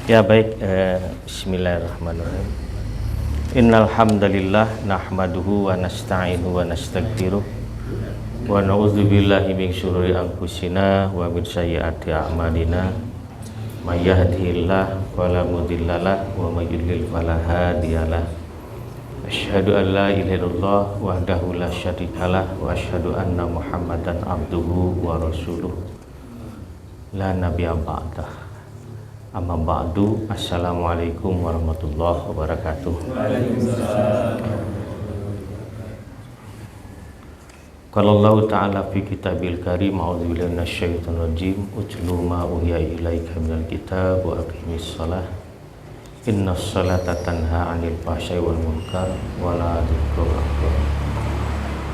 Ya baik, bismillahirrahmanirrahim. Innal hamdalillah nahmaduhu wa nasta'inuhu wa nastaghfiruh wa na'udzubillahi min syururi anfusina wa min sayyiati a'malina. May yahdihillahu fala mudhillalah wa may yudlil fala hadiyalah. Asyhadu an la ilaha illallah wahdahu la syarikalah wa asyhadu anna Muhammadan abduhu wa rasuluh. La nabiyya ba'dah. Amma ba'du, assalamualaikum warahmatullahi wabarakatuh. Qala Allah ta'ala fi kitabil karim, a'udzu billahi minasyaitonir rajim, utlu ma uhiya ilaika minal kitab wa aqimis shalah innas salata tanha 'anil fahsya'i wal munkar wa la dzikrullahi akbar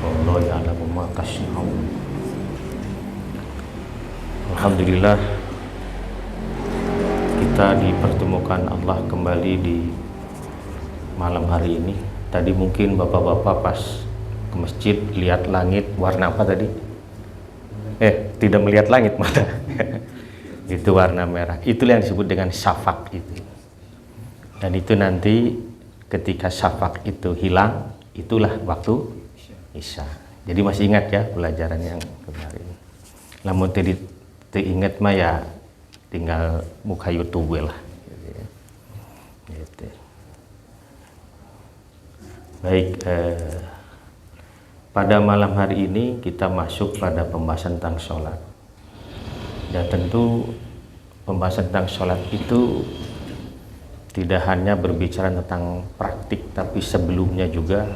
wallahu ya'lamu ma tasna'un. Alhamdulillah, kita dipertemukan Allah kembali di malam hari ini. Tadi mungkin bapak-bapak pas ke masjid lihat langit warna apa tadi? Tidak melihat langit mata. Itu warna merah. Itulah yang disebut dengan syafaq itu. Dan itu nanti ketika syafaq itu hilang, itulah waktu isya. Jadi masih ingat ya pelajaran yang kemarin. Namun tidak ingat mah ya tinggal muka YouTube lah. Gitu. Baik, pada malam hari ini kita masuk pada pembahasan tentang sholat. Dan tentu pembahasan tentang sholat itu tidak hanya berbicara tentang praktik, tapi sebelumnya juga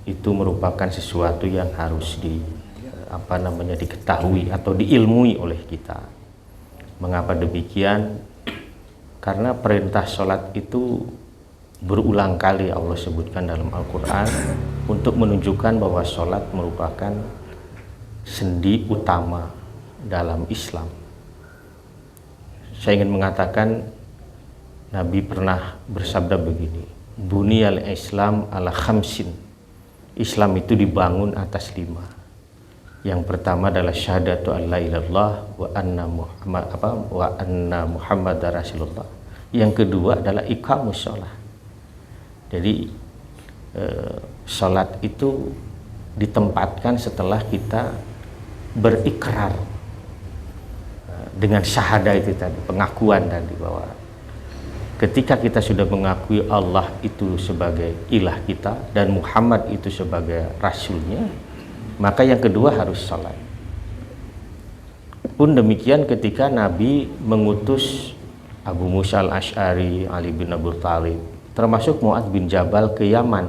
itu merupakan sesuatu yang harus diketahui atau diilmui oleh kita. Mengapa demikian? Karena perintah sholat itu berulang kali Allah sebutkan dalam Al-Quran untuk menunjukkan bahwa sholat merupakan sendi utama dalam Islam. Saya ingin mengatakan Nabi pernah bersabda begini, Buniyal Islam ala khamsin. Islam itu dibangun atas 5. Yang pertama adalah syahadatu an la ilallah wa anna Muhammadar Rasulullah. Yang kedua adalah iqamus shalah. Jadi salat itu ditempatkan setelah kita berikrar dengan syahadah itu tadi, pengakuan tadi bahwa ketika kita sudah mengakui Allah itu sebagai ilah kita dan Muhammad itu sebagai rasulnya, maka yang kedua harus salat. Pun demikian ketika Nabi mengutus Abu Musa al-Asy'ari, Ali bin Abi Thalib, termasuk Mu'adz bin Jabal ke Yaman,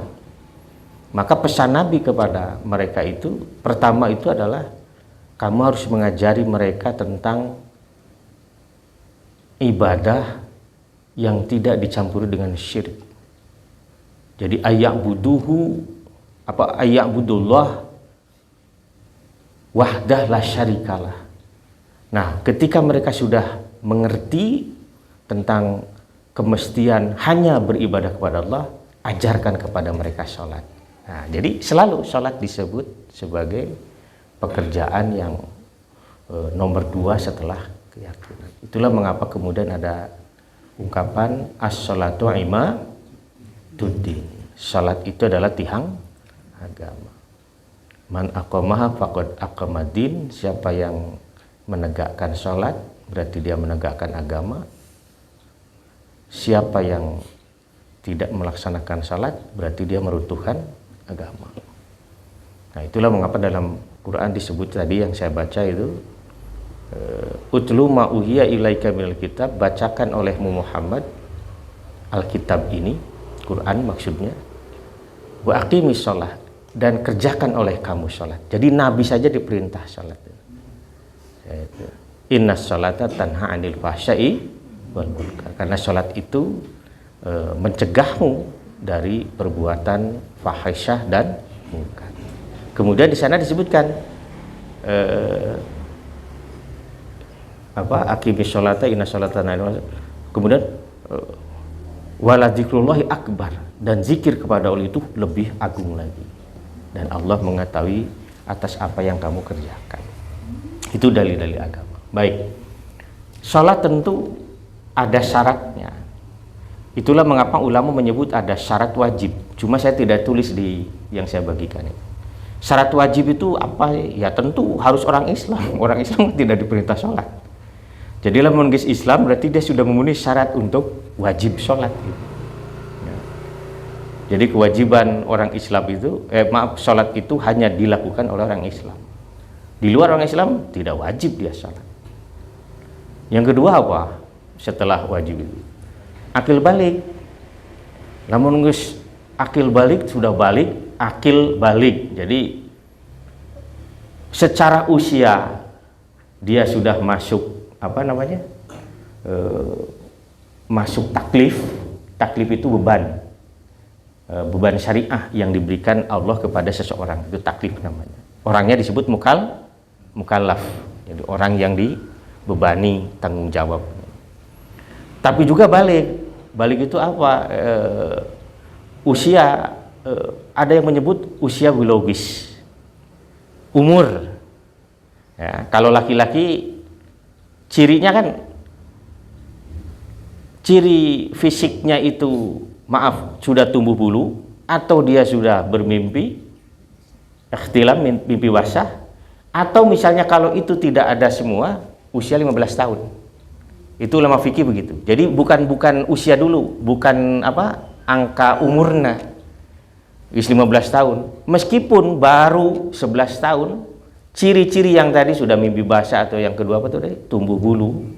maka pesan Nabi kepada mereka itu pertama itu adalah kamu harus mengajari mereka tentang ibadah yang tidak dicampuri dengan syirik. Jadi ayya'budullah wahdah la syarikalah. Nah, ketika mereka sudah mengerti tentang kemestian hanya beribadah kepada Allah, ajarkan kepada mereka sholat. Nah, jadi selalu sholat disebut sebagai pekerjaan yang nomor 2 setelah keyakinan. Itulah mengapa kemudian ada ungkapan as-sholatu imaduddin. Sholat itu adalah tiang agama. Man aqamaha faqad aqamadin. Siapa yang menegakkan sholat berarti dia menegakkan agama. Siapa yang tidak melaksanakan sholat berarti dia meruntuhkan agama. Nah, itulah mengapa dalam Quran disebut tadi yang saya baca itu utlu ma uhiya ilaika minal kitab, bacakan olehmu Muhammad Alkitab ini, Quran maksudnya, wa aqimis shalah, dan kerjakan oleh kamu sholat. Jadi Nabi saja diperintah sholat. Innas sholata tanha 'anil fahsya'i wal munkar. Karena sholat itu mencegahmu dari perbuatan fahisyah dan munkar. Kemudian di sana disebutkan aqimis sholata innas sholata tanha 'anil fahsya'i. Kemudian wala dzikrullahi akbar, dan zikir kepada Allah itu lebih agung lagi. Dan Allah mengetahui atas apa yang kamu kerjakan. Itu dalil-dalil agama. Baik, sholat tentu ada syaratnya. Itulah mengapa ulama menyebut ada syarat wajib. Cuma saya tidak tulis di yang saya bagikan itu. Syarat wajib itu apa? Ya tentu harus orang Islam. Orang Islam tidak diperintah sholat. Jadi lamun geus Islam berarti dia sudah memenuhi syarat untuk wajib sholat. Ya. Jadi kewajiban orang Islam itu, sholat itu hanya dilakukan oleh orang Islam. Di luar orang Islam tidak wajib dia sholat. Yang kedua apa? Setelah wajib itu, akil balik. Namun geus akil balik sudah balik, akil balik. Jadi secara usia dia sudah masuk masuk taklif. Taklif itu beban syariah yang diberikan Allah kepada seseorang, itu taklif namanya. Orangnya disebut mukallaf, jadi orang yang dibebani tanggung jawab. Tapi juga balik itu apa? Usia, ada yang menyebut usia biologis, umur. Ya, kalau laki-laki cirinya kan, ciri fisiknya itu sudah tumbuh bulu, atau dia sudah bermimpi ikhtilam, mimpi basah, atau misalnya kalau itu tidak ada semua, usia 15 tahun. Itu ulama fikih begitu. Jadi bukan usia dulu, bukan angka umurnya 15 tahun. Meskipun baru 11 tahun, ciri-ciri yang tadi sudah mimpi basah, atau yang kedua tumbuh bulu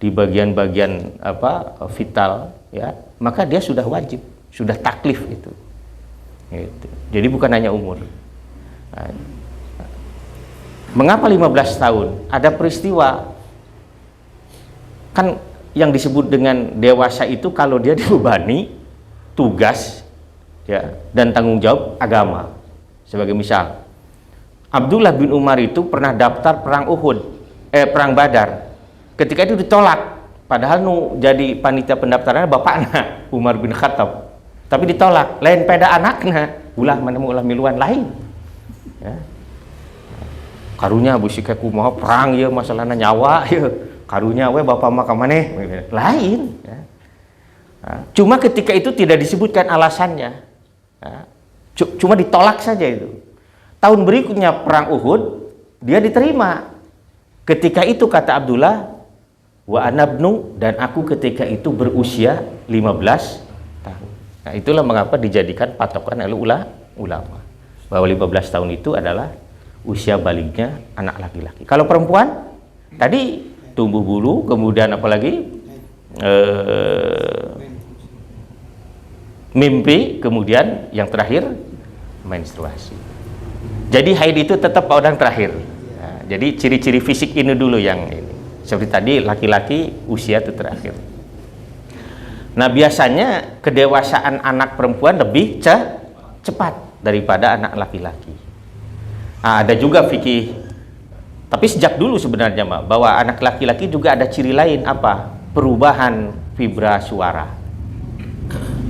di bagian-bagian vital, ya, maka dia sudah wajib, sudah taklif itu. Gitu. Jadi bukan hanya umur. Nah, mengapa 15 tahun? Ada peristiwa. Kan yang disebut dengan dewasa itu kalau dia dibebani tugas, ya, dan tanggung jawab agama. Sebagai misal, Abdullah bin Umar itu pernah daftar perang perang Badar. Ketika itu ditolak, padahal jadi panitia pendaftaran bapaknya Umar bin Khattab, tapi ditolak. Lain peda anaknya, ulah miluan lain. Ya. Karunya busika kumaha perang ya, masalahnya nyawa ya. Karunya bapak maka maneh lain. Ya. Nah, cuma ketika itu tidak disebutkan alasannya. Ya. Cuma ditolak saja itu. Tahun berikutnya perang Uhud, dia diterima. Ketika itu kata Abdullah, wa anabnu, dan aku ketika itu berusia 15 tahun. Nah, itulah mengapa dijadikan patokan oleh ulama bahwa 15 tahun itu adalah usia baliknya anak laki-laki. Kalau perempuan tadi tumbuh bulu, kemudian apalagi mimpi, kemudian yang terakhir menstruasi. Jadi haid itu tetap orang terakhir. Nah, jadi ciri-ciri fisik ini dulu yang ini. Seperti tadi laki-laki usia itu terakhir. Nah, biasanya kedewasaan anak perempuan lebih cepat daripada anak laki-laki. Nah, ada juga fikih, tapi sejak dulu sebenarnya bahwa anak laki-laki juga ada ciri lain, apa? Perubahan vibra suara.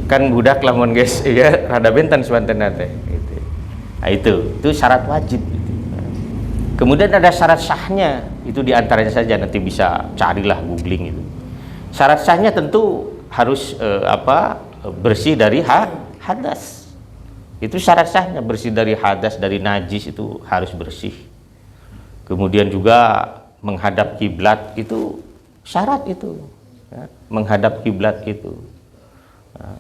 Kan budak lamun guys, ya rada benten suantena teh. Gitu. Nah, itu syarat wajib. Kemudian ada syarat sahnya, itu diantaranya saja, nanti bisa carilah googling itu. Syarat sahnya tentu harus bersih dari hadas. Itu syarat sahnya, bersih dari hadas, dari najis itu harus bersih. Kemudian juga menghadap kiblat itu syarat itu, ya, menghadap kiblat itu. Nah,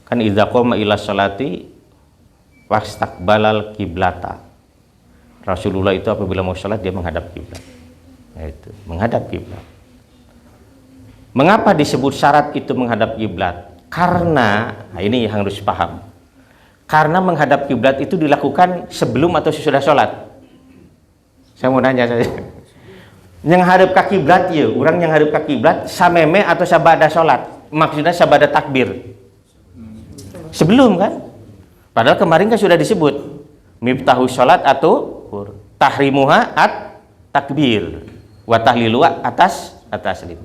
kan idza qoma ila sholati wastaqbalal kiblata. Rasulullah itu apabila mau sholat dia menghadap kiblat. Nah, itu menghadap kiblat. Mengapa disebut syarat itu menghadap kiblat? Karena ini yang harus paham. Karena menghadap kiblat itu dilakukan sebelum atau sesudah sholat. Saya mau nanya saja. Yang hadap ke kiblat ya, orang yang hadap ke kiblat sameme atau sabada sholat. Maksudnya sabada takbir. Sebelum kan? Padahal kemarin kan sudah disebut miftahu sholat atau tahrimuha at takbir wa tahliluha atas taslim.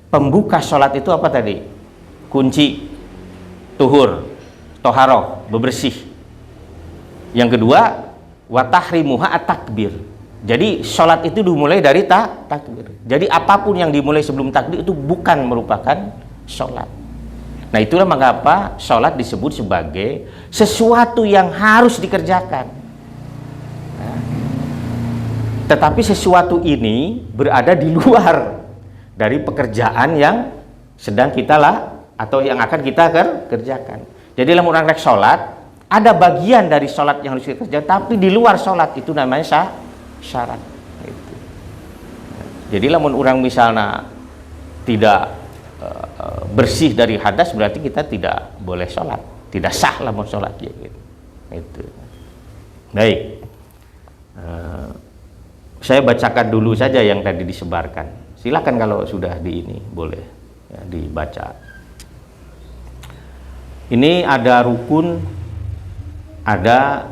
Pembuka sholat itu apa tadi? Kunci tuhur, toharoh, bebersih. Yang kedua wa tahrimuha at takbir. Jadi sholat itu dimulai dari takbir. Jadi apapun yang dimulai sebelum takbir itu bukan merupakan sholat. Nah itulah mengapa sholat disebut sebagai sesuatu yang harus dikerjakan. Nah, tetapi sesuatu ini berada di luar dari pekerjaan yang sedang kita atau yang akan kita kerjakan. Jadi dalam orang rek sholat, ada bagian dari sholat yang harus dikerjakan, tapi di luar sholat itu namanya syarat. Itu. Jadi lamun orang misalnya tidak bersih dari hadas, berarti kita tidak boleh sholat, tidak sah lamun sholat ya, gitu. Itu. Baik, saya bacakan dulu saja yang tadi disebarkan. Silakan kalau sudah di ini boleh ya, dibaca. Ini ada rukun, ada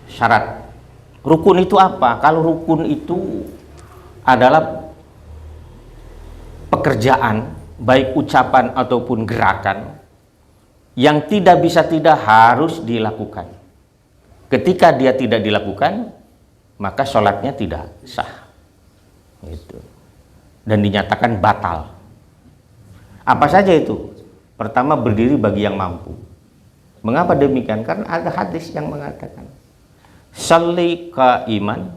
syarat. Rukun itu apa? Kalau rukun itu adalah pekerjaan, baik ucapan ataupun gerakan, yang tidak bisa tidak harus dilakukan. Ketika dia tidak dilakukan, maka sholatnya tidak sah. Gitu. Dan dinyatakan batal. Apa saja itu? Pertama, berdiri bagi yang mampu. Mengapa demikian? Karena ada hadis yang mengatakan, sholli qaiman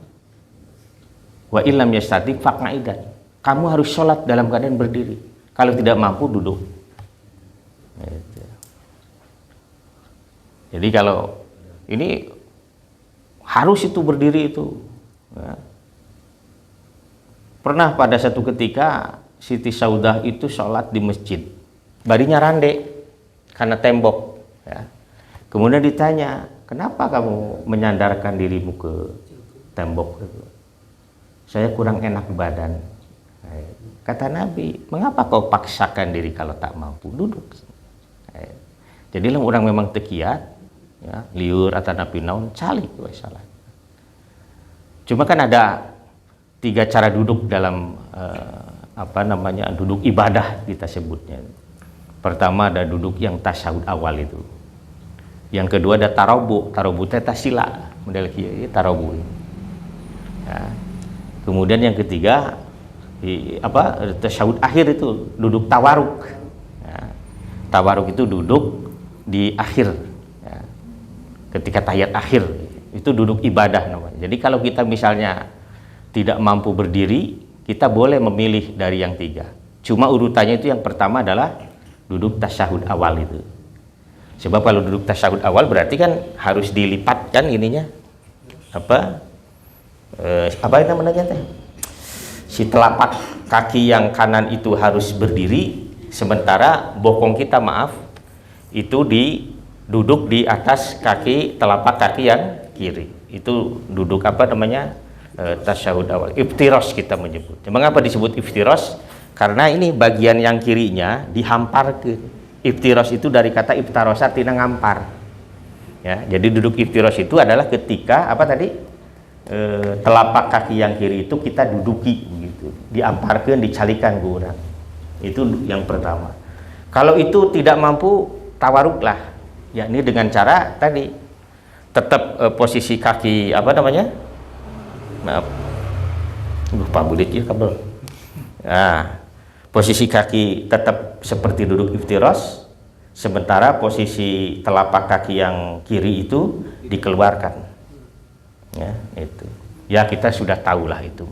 wa illam yastati faq'idan. Kamu harus sholat dalam keadaan berdiri. Kalau tidak mampu, duduk. Gitu. Jadi kalau ini harus itu berdiri itu. Ya. Pernah pada satu ketika Siti Saudah itu sholat di masjid, barinya rande karena tembok. Ya. Kemudian ditanya, kenapa kamu menyandarkan dirimu ke tembok? Saya kurang enak badan. Kata Nabi, mengapa kau paksakan diri kalau tak mampu? Duduk. Jadi orang memang tekiat, ya, liur atau nabi naun calik salat. Cuma kan ada 3 cara duduk dalam duduk ibadah kita sebutnya. Pertama ada duduk yang tasyahud awal itu. Yang kedua ada tarobu itu tasila, model kieu tarobu. Ya. Kemudian yang ketiga tasyahud akhir itu duduk tawaruk. Ya. Tawaruk itu duduk di akhir. Ya. Ketika tahiyat akhir itu duduk ibadah namanya. Jadi kalau kita misalnya tidak mampu berdiri, kita boleh memilih dari yang 3. Cuma urutannya itu yang pertama adalah duduk tasyahud awal itu. Sebab kalau duduk tasyahud awal berarti kan harus dilipatkan ininya. Apa namanya teh? Si telapak kaki yang kanan itu harus berdiri, sementara bokong kita itu duduk di atas telapak kaki yang kiri. Itu duduk tasyahud awal. Iftiros kita menyebut. Mengapa disebut iftiros? Karena ini bagian yang kirinya dihampar ke. Iftiros itu dari kata iftarosa, tina ngampar. Ya, jadi duduk iftiros itu adalah ketika telapak kaki yang kiri itu kita duduki begitu, diamparkan, dicalikan ke orang. Itu yang pertama. Kalau itu tidak mampu, tawaruklah, yakni dengan cara tadi tetap posisi kaki lupa bulit ya kabel. Nah, posisi kaki tetap seperti duduk iftiros, sementara posisi telapak kaki yang kiri itu dikeluarkan. Ya, itu. Ya kita sudah tahulah itu.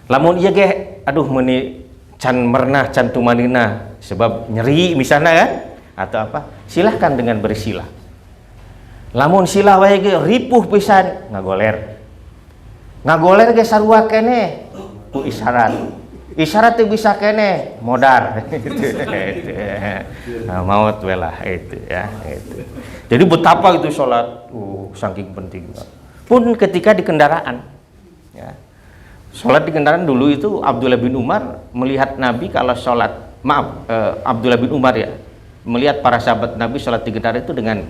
Lamun iya ge, aduh meni can mernah can tumanina sebab nyeri misalnya kan atau apa, silahkan dengan bersilah. Lamun silah wae ge ripuh pisan ngagoler ge sarua kene ku isyarat itu bisa kene modar nah, maut welah itu ya itu. Jadi betapa itu sholat saking pentingnya pun ketika di kendaraan ya. Sholat di kendaraan dulu itu Abdullah bin Umar melihat Nabi kalau sholat Abdullah bin Umar ya melihat para sahabat Nabi sholat di kendaraan itu dengan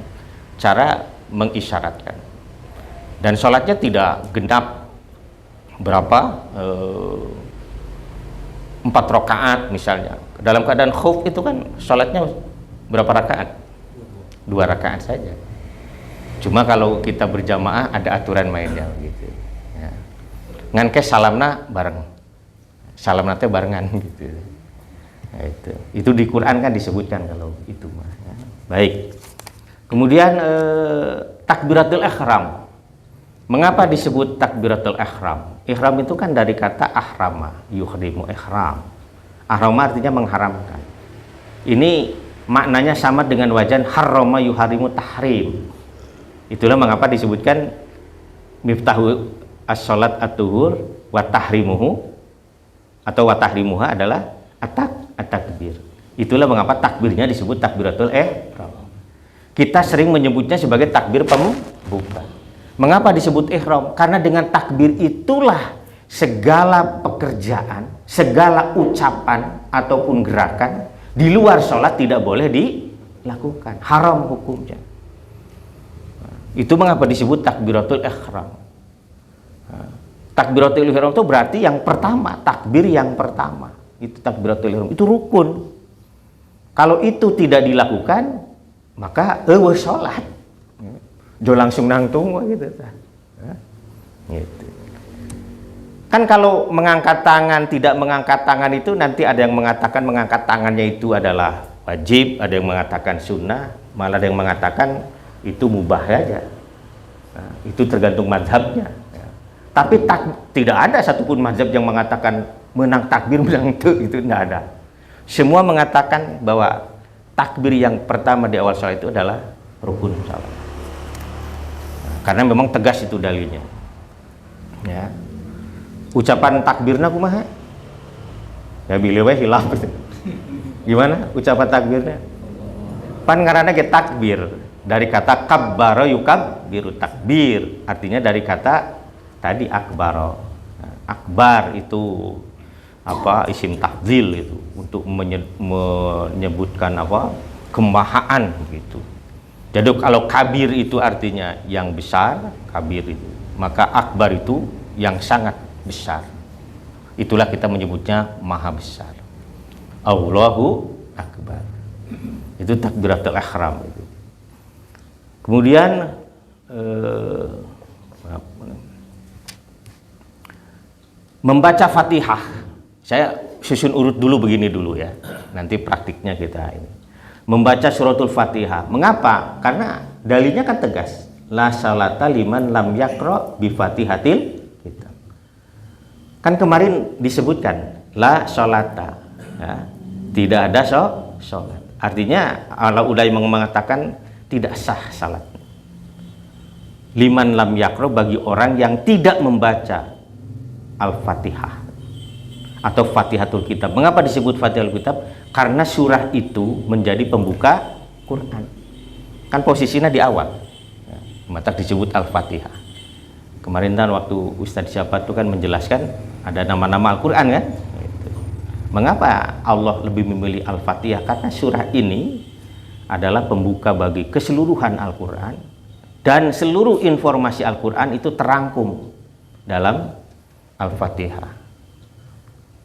cara mengisyaratkan, dan sholatnya tidak genap berapa 4 rakaat misalnya. Dalam keadaan khauf itu kan sholatnya berapa rakaat? 2 rakaat saja. Cuma kalau kita berjamaah ada aturan mainnya gitu. Ya. ngan ke salamna bareng, salamna teh barengan gitu. Nah, itu di Quran kan disebutkan kalau itu mah. Ya. Baik. Kemudian takbiratul ihram. Mengapa disebut takbiratul ihram? Ihram itu kan dari kata ahrama, yuhrimu ihram. Ahrama artinya mengharamkan. Ini maknanya sama dengan wajan harrama yuharimu tahrim. Itulah mengapa disebutkan miftahu as-salat at-tuhur wa tahrimuhu atau wa tahrimuha adalah at-takbir. Itulah mengapa takbirnya disebut takbiratul ihram. Kita sering menyebutnya sebagai takbir pembuka. Mengapa disebut ihram? Karena dengan takbir itulah segala pekerjaan, segala ucapan ataupun gerakan di luar sholat tidak boleh dilakukan, haram hukumnya. Itu mengapa disebut takbiratul ihram. Takbiratul ihram itu berarti yang pertama, takbir yang pertama. Itu takbiratul ihram, itu rukun. Kalau itu tidak dilakukan, maka sholat. Jo langsung nangtung gitu. Gitu. Kan kalau mengangkat tangan, tidak mengangkat tangan itu nanti ada yang mengatakan mengangkat tangannya itu adalah wajib, ada yang mengatakan sunnah, malah ada yang mengatakan itu mubah saja. Nah, itu tergantung mazhabnya. Ya. Tapi tidak ada satupun mazhab yang mengatakan menang takbir menang itu tidak ada. Semua mengatakan bahwa takbir yang pertama di awal sholat itu adalah rukun sholat. Karena memang tegas itu dalilnya. Ya. Ucapan takbirna kumaha? Ya bilih we hilaf. Gimana ucapan takbirnya? Pan ngaranna ge takbir dari kata kabbara yukabbiru, takbir artinya dari kata tadi akbaro. Nah, akbar itu apa? Isim tafdhil itu untuk menyebutkan apa? Kemahaan gitu. Jadi kalau kabir itu artinya yang besar, kabir itu, maka akbar itu yang sangat besar. Itulah kita menyebutnya maha besar. Allahu akbar. Itu takbiratul ihram itu. Kemudian membaca Fatihah. Saya susun urut dulu begini dulu ya. Nanti praktiknya kita ini. Membaca suratul Fatihah. Mengapa? Karena dalilnya kan tegas. La salata liman lam yaqra bi Fatihatil kitab. Kan kemarin disebutkan la salata. Ya, tidak ada salat. Artinya Allah udah mengatakan tidak sah salat. Liman lam yaqra bagi orang yang tidak membaca Al-Fatihah atau Fatihatul Kitab. Mengapa disebut Fatihatul Kitab? Karena surah itu menjadi pembuka Quran. Kan posisinya di awal. Ya, maka disebut Al-Fatihah. Kemarin kan waktu Ustadz siapa itu kan menjelaskan ada nama-nama Al-Quran kan? Gitu. Mengapa Allah lebih memilih Al-Fatihah? Karena surah ini adalah pembuka bagi keseluruhan Al-Quran dan seluruh informasi Al-Quran itu terangkum dalam Al-Fatihah.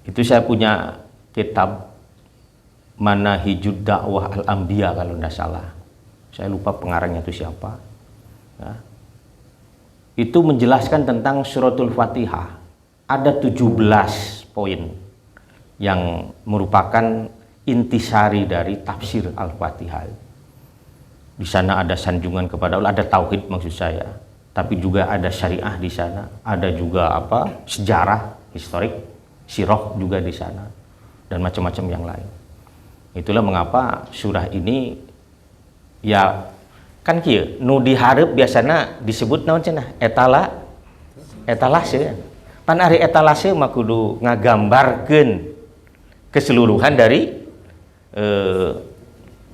Itu saya punya kitab Manahijud Dakwah Al-Anbiya kalau tidak salah. Saya lupa pengarangnya itu siapa. Ya. Itu menjelaskan tentang suratul Fatihah. Ada 17 poin yang merupakan intisari dari tafsir Al-Fatihah. Di sana ada sanjungan kepada Allah, ada tauhid maksud saya. Tapi juga ada syariah di sana, ada juga apa? Sejarah, historik, sirah juga di sana dan macam-macam yang lain. Itulah mengapa surah ini ya kan kieu nu dihareup biasana disebut naon cenah etalase. Pan ari etalase mah kudu ngagambarkeun keseluruhan dari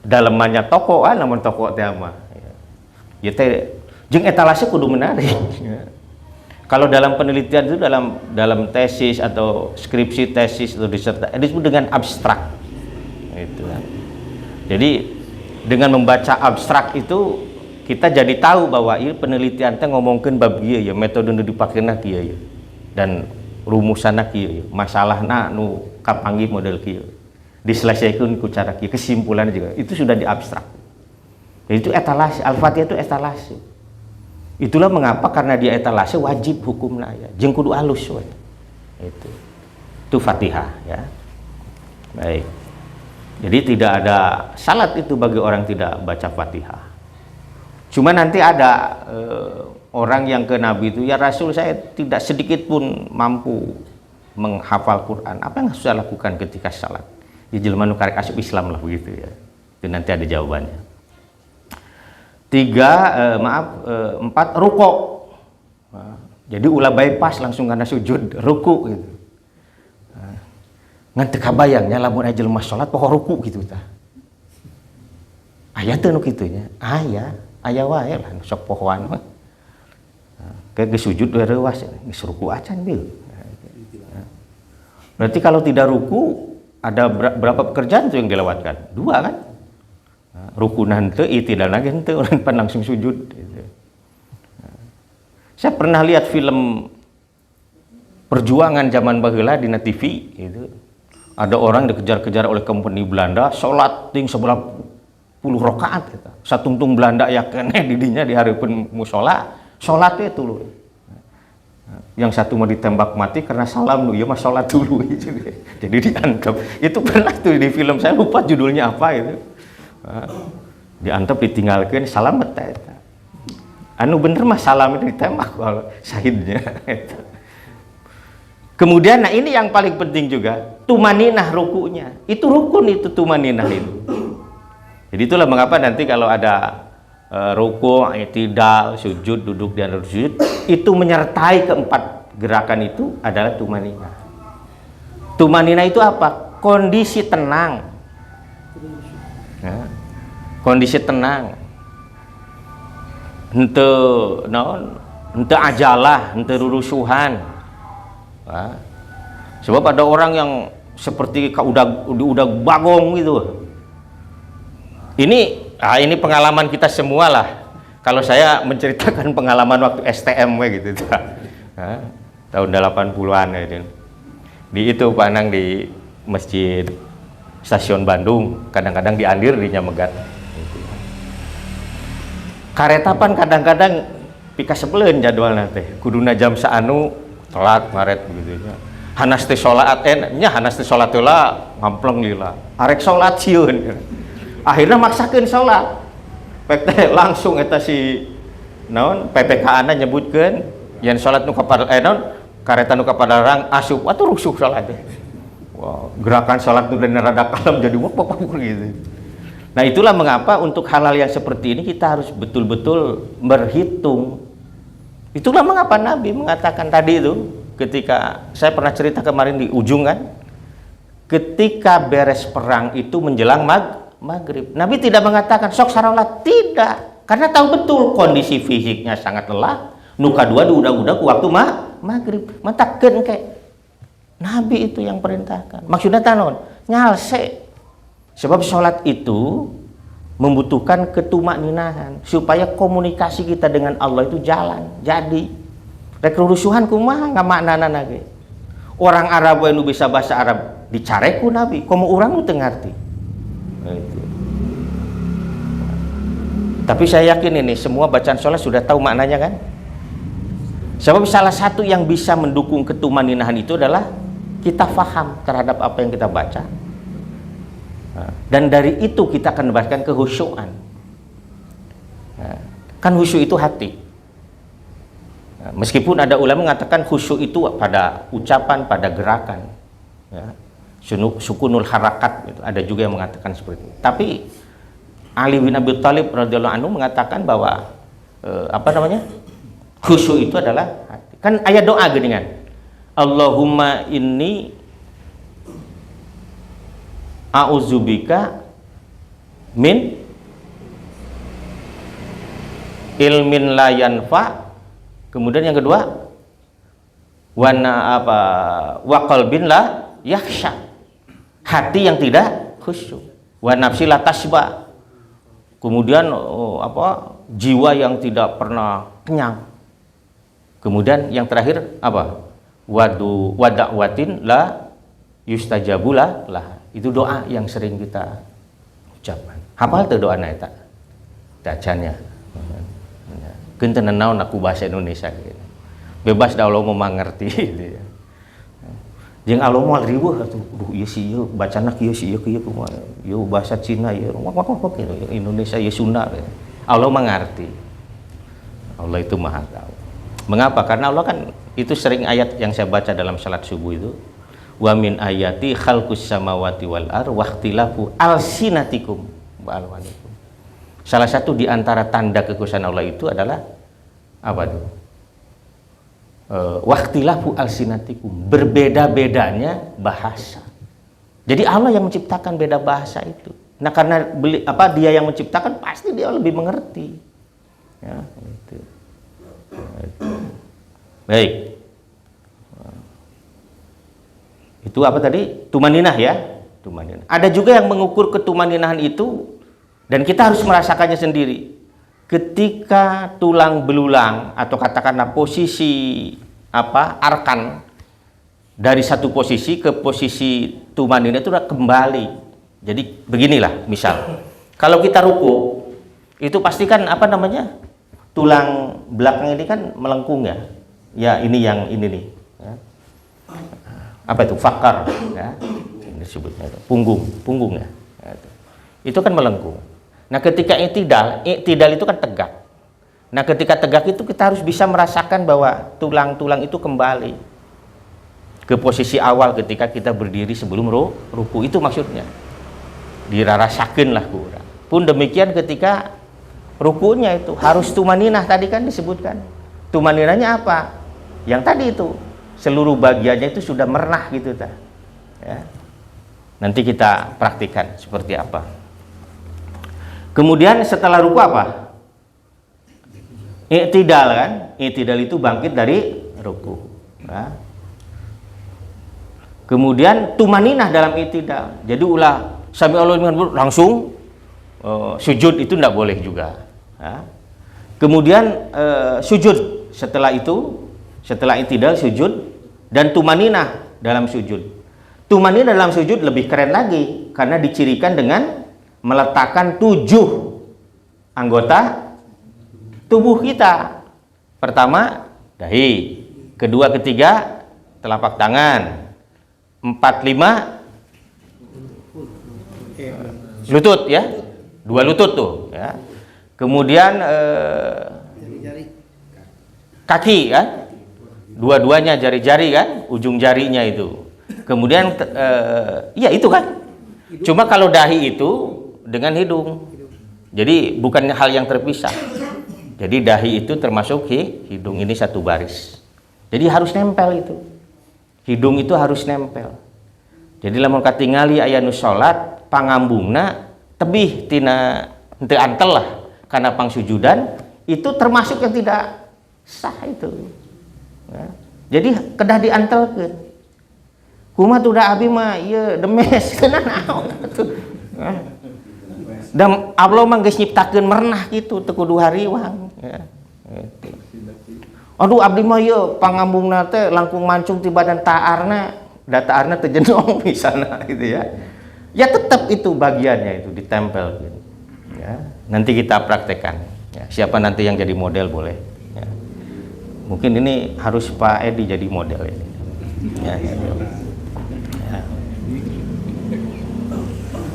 dalemannya toko namun toko teh mah. Ya teh jeung etalase kudu menarik. Kalau dalam penelitian itu dalam tesis atau skripsi tesis atau disertasi disebut dengan abstrak. Itu kan. Jadi dengan membaca abstrak itu kita jadi tahu bahwa ieu penelitian teh ngomongkeun bab ieu ya, metode nu dipakeuna kieu ya. Dan rumusanna kieu ya, masalahna nu kapanggih model kieu. Diselesaikan ku cara kieu, kesimpulannya juga itu sudah di abstrak. Jadi itu etalase, Al-Fatihah itu etalase. Itulah mengapa karena dia etalase wajib hukumna ya. Jeung kudu alus we. Itu Fatihah ya. Baik. Jadi tidak ada salat itu bagi orang tidak baca Fatihah. Cuma nanti ada orang yang ke Nabi itu, ya Rasul, saya tidak sedikit pun mampu menghafal Quran. Apa yang harus saya lakukan ketika salat? Ya jelema nu karek asup Islam lah begitu ya. Itu nanti ada jawabannya. 4 ruko. Jadi ulah bypass langsung karena sujud ruku gitu. Ngan teu kabayangnya lamun aya jelema salat poho ruku gitu tah. Aya teu nu kitu nya? Aya wae lah sok pohoan mah. Kayak sujud we reuas geus ruku acan bil. Berarti kalau tidak ruku ada berapa pekerjaan tuh yang dilewatkan? 2 kan? Ruku nanti itidal lagi nanti orang pan langsung sujud gitu. Saya pernah lihat film perjuangan zaman baheula di TV gitu. Ada orang dikejar-kejar oleh kompeni Belanda, sholat ting 10 rakaat gitu. Satungtung Belanda ya keneh didinya di hareupeun mushola, sholat itu loh. Yang satu mau ditembak mati karena salam lu, ya mah sholat dulu gitu. Jadi diantep. Itu pernah tuh di film, saya lupa judulnya apa itu. Diantep ditinggalkan salam eta. Anu bener mah salam itu ditembak kalau syahidnya. Kemudian nah ini yang paling penting juga, tumaninah rukunya. Itu rukun itu tumaninah itu. Jadi itulah mengapa nanti kalau ada ruku, i'tidal, sujud, duduk di antara sujud, itu menyertai keempat gerakan itu adalah tumaninah. Tumaninah itu apa? Kondisi tenang. Ya. Kondisi tenang. Henteu ajalah, henteu rurusuhan. Nah, sebab ada orang yang seperti udah bagong gitu. Ini pengalaman kita semua lah. Kalau saya menceritakan pengalaman waktu STM gitu. Nah, tahun 80-an gitu. Di itu Panang di masjid stasiun Bandung, kadang-kadang di Andir di Nyamegat. Karetapan kadang-kadang pika sebeleun jadwalna teh. Kuduna jam saanu telat ngaret begitu nya. Hanas teh salat nya hanas teh salat heula ngampleng lila. Arek salat sieun. Akhirnya maksakeun salat. Pek teh langsung eta si naon PPKA-na nyebutkeun yen salat nu kapada kareta nu kapadarang asup atuh rusuh salat teh. Wow, gerakan salat nu rada kalem jadi wop gitu. Nah, itulah mengapa untuk hal-hal yang seperti ini kita harus betul-betul berhitung. Itulah mengapa Nabi mengatakan tadi itu, ketika saya pernah cerita kemarin di ujung kan, ketika beres perang itu menjelang maghrib, Nabi tidak mengatakan sok sarolat, tidak, karena tahu betul kondisi fisiknya sangat lelah. Nuka dua udah ku waktu maghrib, mentakeun ke Nabi itu yang perintahkan. Maksudnya tanon nyalse. Sebab sholat itu membutuhkan ketumakninahan supaya komunikasi kita dengan Allah itu jalan. Jadi rek rusuhan kumaha ngamaknana ge. Orang Arab nu bisa bahasa Arab dicareku Nabi, komo urang nu teu ngarti. Gitu. Tapi saya yakin ini semua bacaan sholat sudah tahu maknanya kan? Sebab salah satu yang bisa mendukung ketumakninahan itu adalah kita faham terhadap apa yang kita baca. Dan dari itu kita akan mendapatkan kehusyuan. Kan khusyuk itu hati. Meskipun ada ulama mengatakan khusyuk itu pada ucapan, pada gerakan, ya. Sukunul harakat, gitu. Ada juga yang mengatakan seperti itu. Tapi Ali bin Abi Thalib radhiyallahu anhu mengatakan bahwa khusyuk itu adalah hati. Kan ayat doa gini kan, Allahumma inni a'udzubika min ilmin la yanfa, kemudian yang kedua wa qalbin la yakhsha, hati yang tidak khusyuk, wa nafsi la tasba, kemudian jiwa yang tidak pernah kenyang, kemudian yang terakhir apa, wada'watin la yustajabulah lah. Itu doa yang sering kita ucapkan. Hafal tuh doa eta? Bacanya. Kenten naon aku bahasa Indonesia gitu. Bebas dah Allah mau mengerti gitu ya. Jeung Allah moal riweuh atuh. Duh ieu sih ieu bacana kieu sih ieu kumaha. Ieu bahasa Cina ieu gitu. Indonesia ieu Sunda gitu. Allah mengerti. Allah itu Maha tahu. Mengapa? Karena Allah kan itu sering ayat yang saya baca dalam salat subuh itu. Wa min ayati khalqus samawati wal ar wa ikhtilafu alsinatikum wa alwanikum. Salah satu di antara tanda kekuasaan Allah itu adalah apa tuh? Waqtilafu alsinatikum, berbeda-bedanya bahasa. Jadi Allah yang menciptakan beda bahasa itu. Nah karena dia yang menciptakan pasti dia lebih mengerti. Ya, itu. Baik. Itu apa tadi? Tumaninah ya. Tumaninah. Ada juga yang mengukur ketumaninahan itu dan kita harus merasakannya sendiri. Ketika tulang belulang atau katakanlah posisi arkan dari satu posisi ke posisi tumanina itu udah kembali. Jadi beginilah misal, kalau kita ruku itu pasti kan tulang belakang ini kan melengkung ya. Ya ini yang ini nih. Ya. Apa itu fakar? Ya. Ini disebutnya punggung ya. Itu kan melengkung. Nah ketika i'tidal itu kan tegak. Nah ketika tegak itu kita harus bisa merasakan bahwa tulang-tulang itu kembali ke posisi awal ketika kita berdiri sebelum ruku, itu maksudnya. Dirarasakeun lah kurang. Pun demikian ketika rukunya itu harus tumaninah, tadi kan disebutkan. Tumaninahnya apa? Yang tadi itu seluruh bagiannya itu sudah merenah gitu ta. Ya. Nanti kita praktikkan seperti apa. Kemudian setelah ruku apa? I'tidal kan? I'tidal itu bangkit dari ruku. Nah. Kemudian tumaninah dalam i'tidal. Jadi ulah sami Allah langsung sujud itu tidak boleh juga. Nah. Kemudian sujud setelah i'tidal sujud dan tumaninah dalam sujud. Tumaninah dalam sujud lebih keren lagi karena dicirikan dengan meletakkan 7 anggota tubuh kita. Pertama dahi, kedua ketiga telapak tangan, 4 5 lutut ya, 2 lutut tuh ya. Kemudian kaki kan, dua-duanya jari-jari kan, ujung jarinya itu. Kemudian ya itu kan. Cuma kalau dahi itu dengan hidung, jadi bukan hal yang terpisah. Jadi dahi itu termasuk hidung, ini satu baris. Jadi harus nempel itu. Hidung itu harus nempel. Jadi lamun katingali aya nu salat pangambungna tebih tina henteu antel lah karena pangsujudan, itu termasuk yang tidak sah itu. Ya. Jadi kedah diantelkeun. Kumaha tuh da abi mah ieu demes tenan naon atuh. Dan Allah mah geus nyiptakeun merenah gitu teu kudu hariwang ya. Gitu. Aduh abdi mah ieu pangambungna teh langkung mancung ti badan taarna, da taarna teu jenong misalna gitu ya. Ya tetap itu bagiannya itu ditempel gitu. Ya. Nanti kita praktekkan. Ya. Siapa nanti yang jadi model boleh. Ya. Mungkin ini harus Pak Edi jadi model ini. Ya, ya. Ya.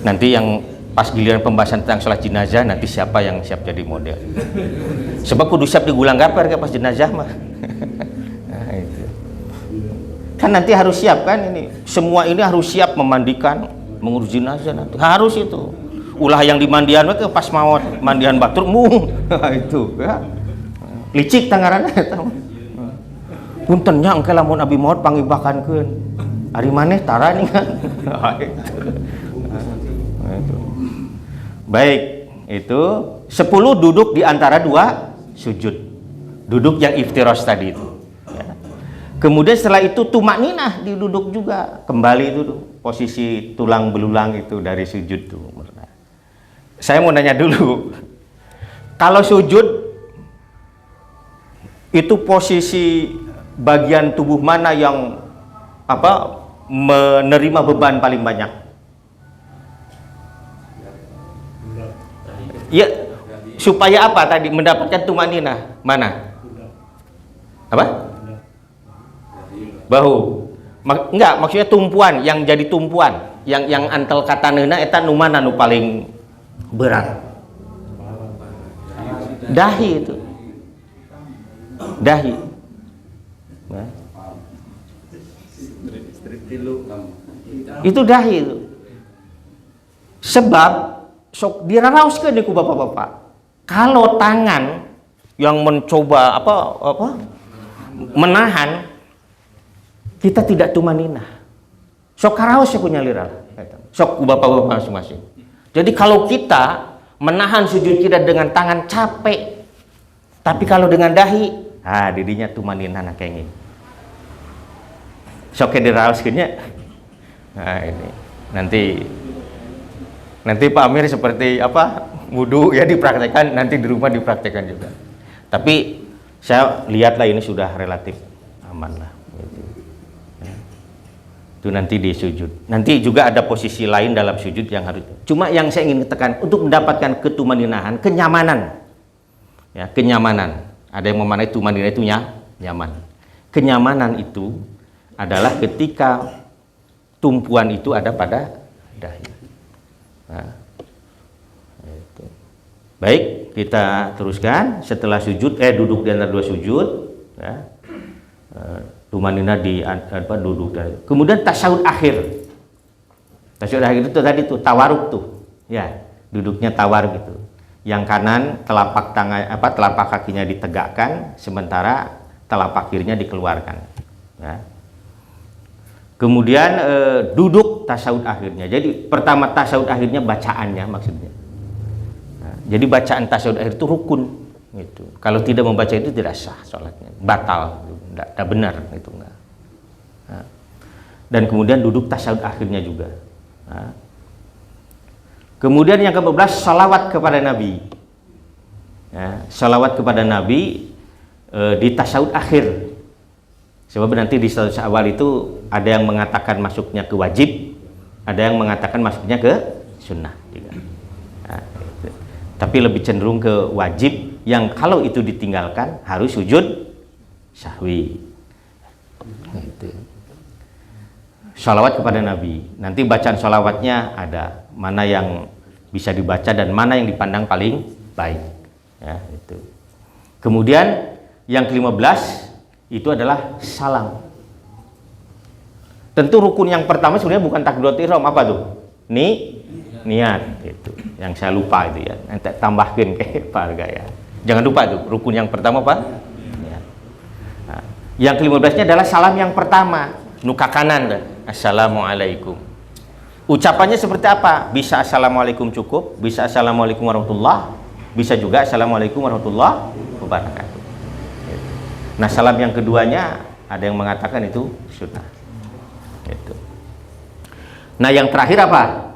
Nanti yang pas giliran pembahasan tentang sholat jenazah, nanti siapa yang siap jadi model. Sebab kudu siap digulang gaper ke pas jenazah mah. Nah, itu. Kan nanti harus siap kan ini. Semua ini harus siap memandikan, mengurus jenazah nanti. Harus itu. Ulah yang dimandian ke pas maut mandian batur mung. Itu ya. Licik tangaranna eta. Punten nya engke lamun abi maut pangibakankeun. Ari maneh tara ningan. Itu. Baik, itu 10 duduk di antara 2 sujud. Duduk yang iftirosh tadi itu. Ya. Kemudian setelah itu tumakninah diduduk juga. Kembali itu posisi tulang belulang itu dari sujud tuh. Saya mau nanya dulu. Kalau sujud itu posisi bagian tubuh mana yang menerima beban paling banyak? Ya, supaya apa tadi mendapatkan tumaninah? Mana? Apa? Bahu. Enggak, maksudnya tumpuan, yang jadi tumpuan, yang antel kataneuna eta nu mana nu paling berat? Dahi itu. Dahi. Nah. Itu dahi itu. Sebab sok diraraoskeun ku bapak-bapak. Kalau tangan yang mencoba menahan, kita tidak tumaninah. Sok karaos ya punya lirah. Sok bapak-bapak masing-masing. Jadi kalau kita menahan sujud kita dengan tangan capek, tapi kalau dengan dahi, didinya tumaninah kayak gini. Sok diraoskeunnya. Nah ini nanti Pak Amir seperti apa wudu ya dipraktekkan, nanti di rumah dipraktekkan juga. Tapi saya lihatlah ini sudah relatif aman lah. Itu nanti di sujud. Nanti juga ada posisi lain dalam sujud yang harus. Cuma yang saya ingin tekan untuk mendapatkan ketumaninahan, kenyamanan. Ya, kenyamanan. Ada yang memaknai tumaninah itu nyaman. Kenyamanan itu adalah ketika tumpuan itu ada pada dahi. Nah, itu. Baik, kita teruskan. Setelah sujud, duduk di antara dua sujud, ya. Tumaninah di duduk. Kemudian tasyahud akhir. Tasyahud akhir itu tadi tuh tawaruk tuh, ya, duduknya tawaruk gitu. Yang kanan telapak tangan telapak kakinya ditegakkan, sementara telapak kirinya dikeluarkan. Ya. Kemudian duduk tasyahud akhirnya. Jadi pertama tasyahud akhirnya bacaannya maksudnya. Nah, jadi bacaan tasyahud akhir itu rukun gitu. Kalau tidak membaca itu tidak sah salatnya, batal, tidak benar itu enggak. Nah, dan kemudian duduk tasyahud akhirnya juga. Nah, kemudian yang ke-12 salawat kepada Nabi. Ya, salawat kepada Nabi di tasyahud akhir. Sebab nanti di status awal itu ada yang mengatakan masuknya ke wajib, ada yang mengatakan masuknya ke sunnah juga. Nah, itu. Tapi lebih cenderung ke wajib yang kalau itu ditinggalkan harus sujud sahwi. Gitu. Sholawat kepada Nabi. Nanti bacaan sholawatnya ada mana yang bisa dibaca dan mana yang dipandang paling baik. Ya, itu. Kemudian yang ke-15 itu adalah salam. Tentu rukun yang pertama sebenarnya bukan takbiratul ihram, apa tuh? Niat itu. Yang saya lupa itu ya. Nanti tambahkan ke Pak Arga ya. Jangan lupa tuh rukun yang pertama apa? Niat. Nah, yang ke-15-nya adalah salam yang pertama, nuka kanan. Assalamualaikum. Ucapannya seperti apa? Bisa assalamualaikum cukup, bisa assalamualaikum warahmatullah, bisa juga assalamualaikum warahmatullah wabarakatuh. Nah, salam yang keduanya ada yang mengatakan itu sunnah. Gitu. Nah, yang terakhir apa?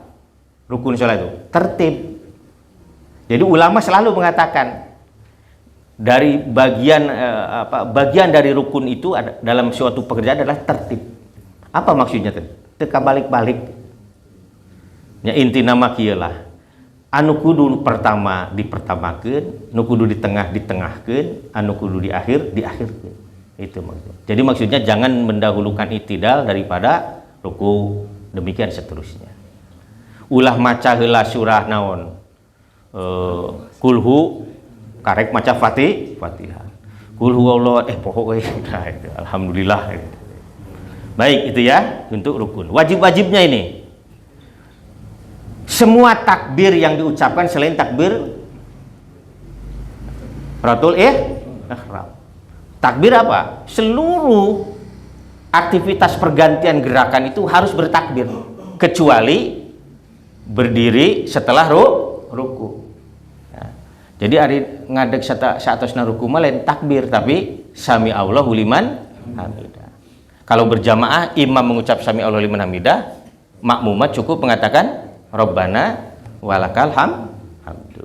Rukun sholat itu tertib. Jadi ulama selalu mengatakan dari bagian dari rukun itu dalam suatu pekerjaan adalah tertib. Apa maksudnya tadi? Teka balik-balik. Ya inti nama kieulah. Anu kudu pertama dipertamakeun, anu kudu di tengah ditengahkeun, anu kudu di akhir diakhirkeun. Itu maksudnya. Jadi maksudnya jangan mendahulukan itidal daripada ruku, demikian seterusnya. Ulah maca heula surah naon? Kulhu karek maca Fatihah. Kulhu Allah poho we. Alhamdulillah. Baik itu ya untuk rukun. Wajib-wajibnya ini. Semua takbir yang diucapkan selain takbir ratul ihram. Takbir apa? Seluruh aktivitas pergantian gerakan itu harus bertakbir kecuali berdiri setelah ruku. Ya. Jadi hari ngadeg saatosna ruku mah lain takbir tapi sami Allahu liman hamidah. Kalau berjamaah imam mengucap sami Allahu liman hamidah, makmumat cukup mengatakan Rabbana walakal hamdu.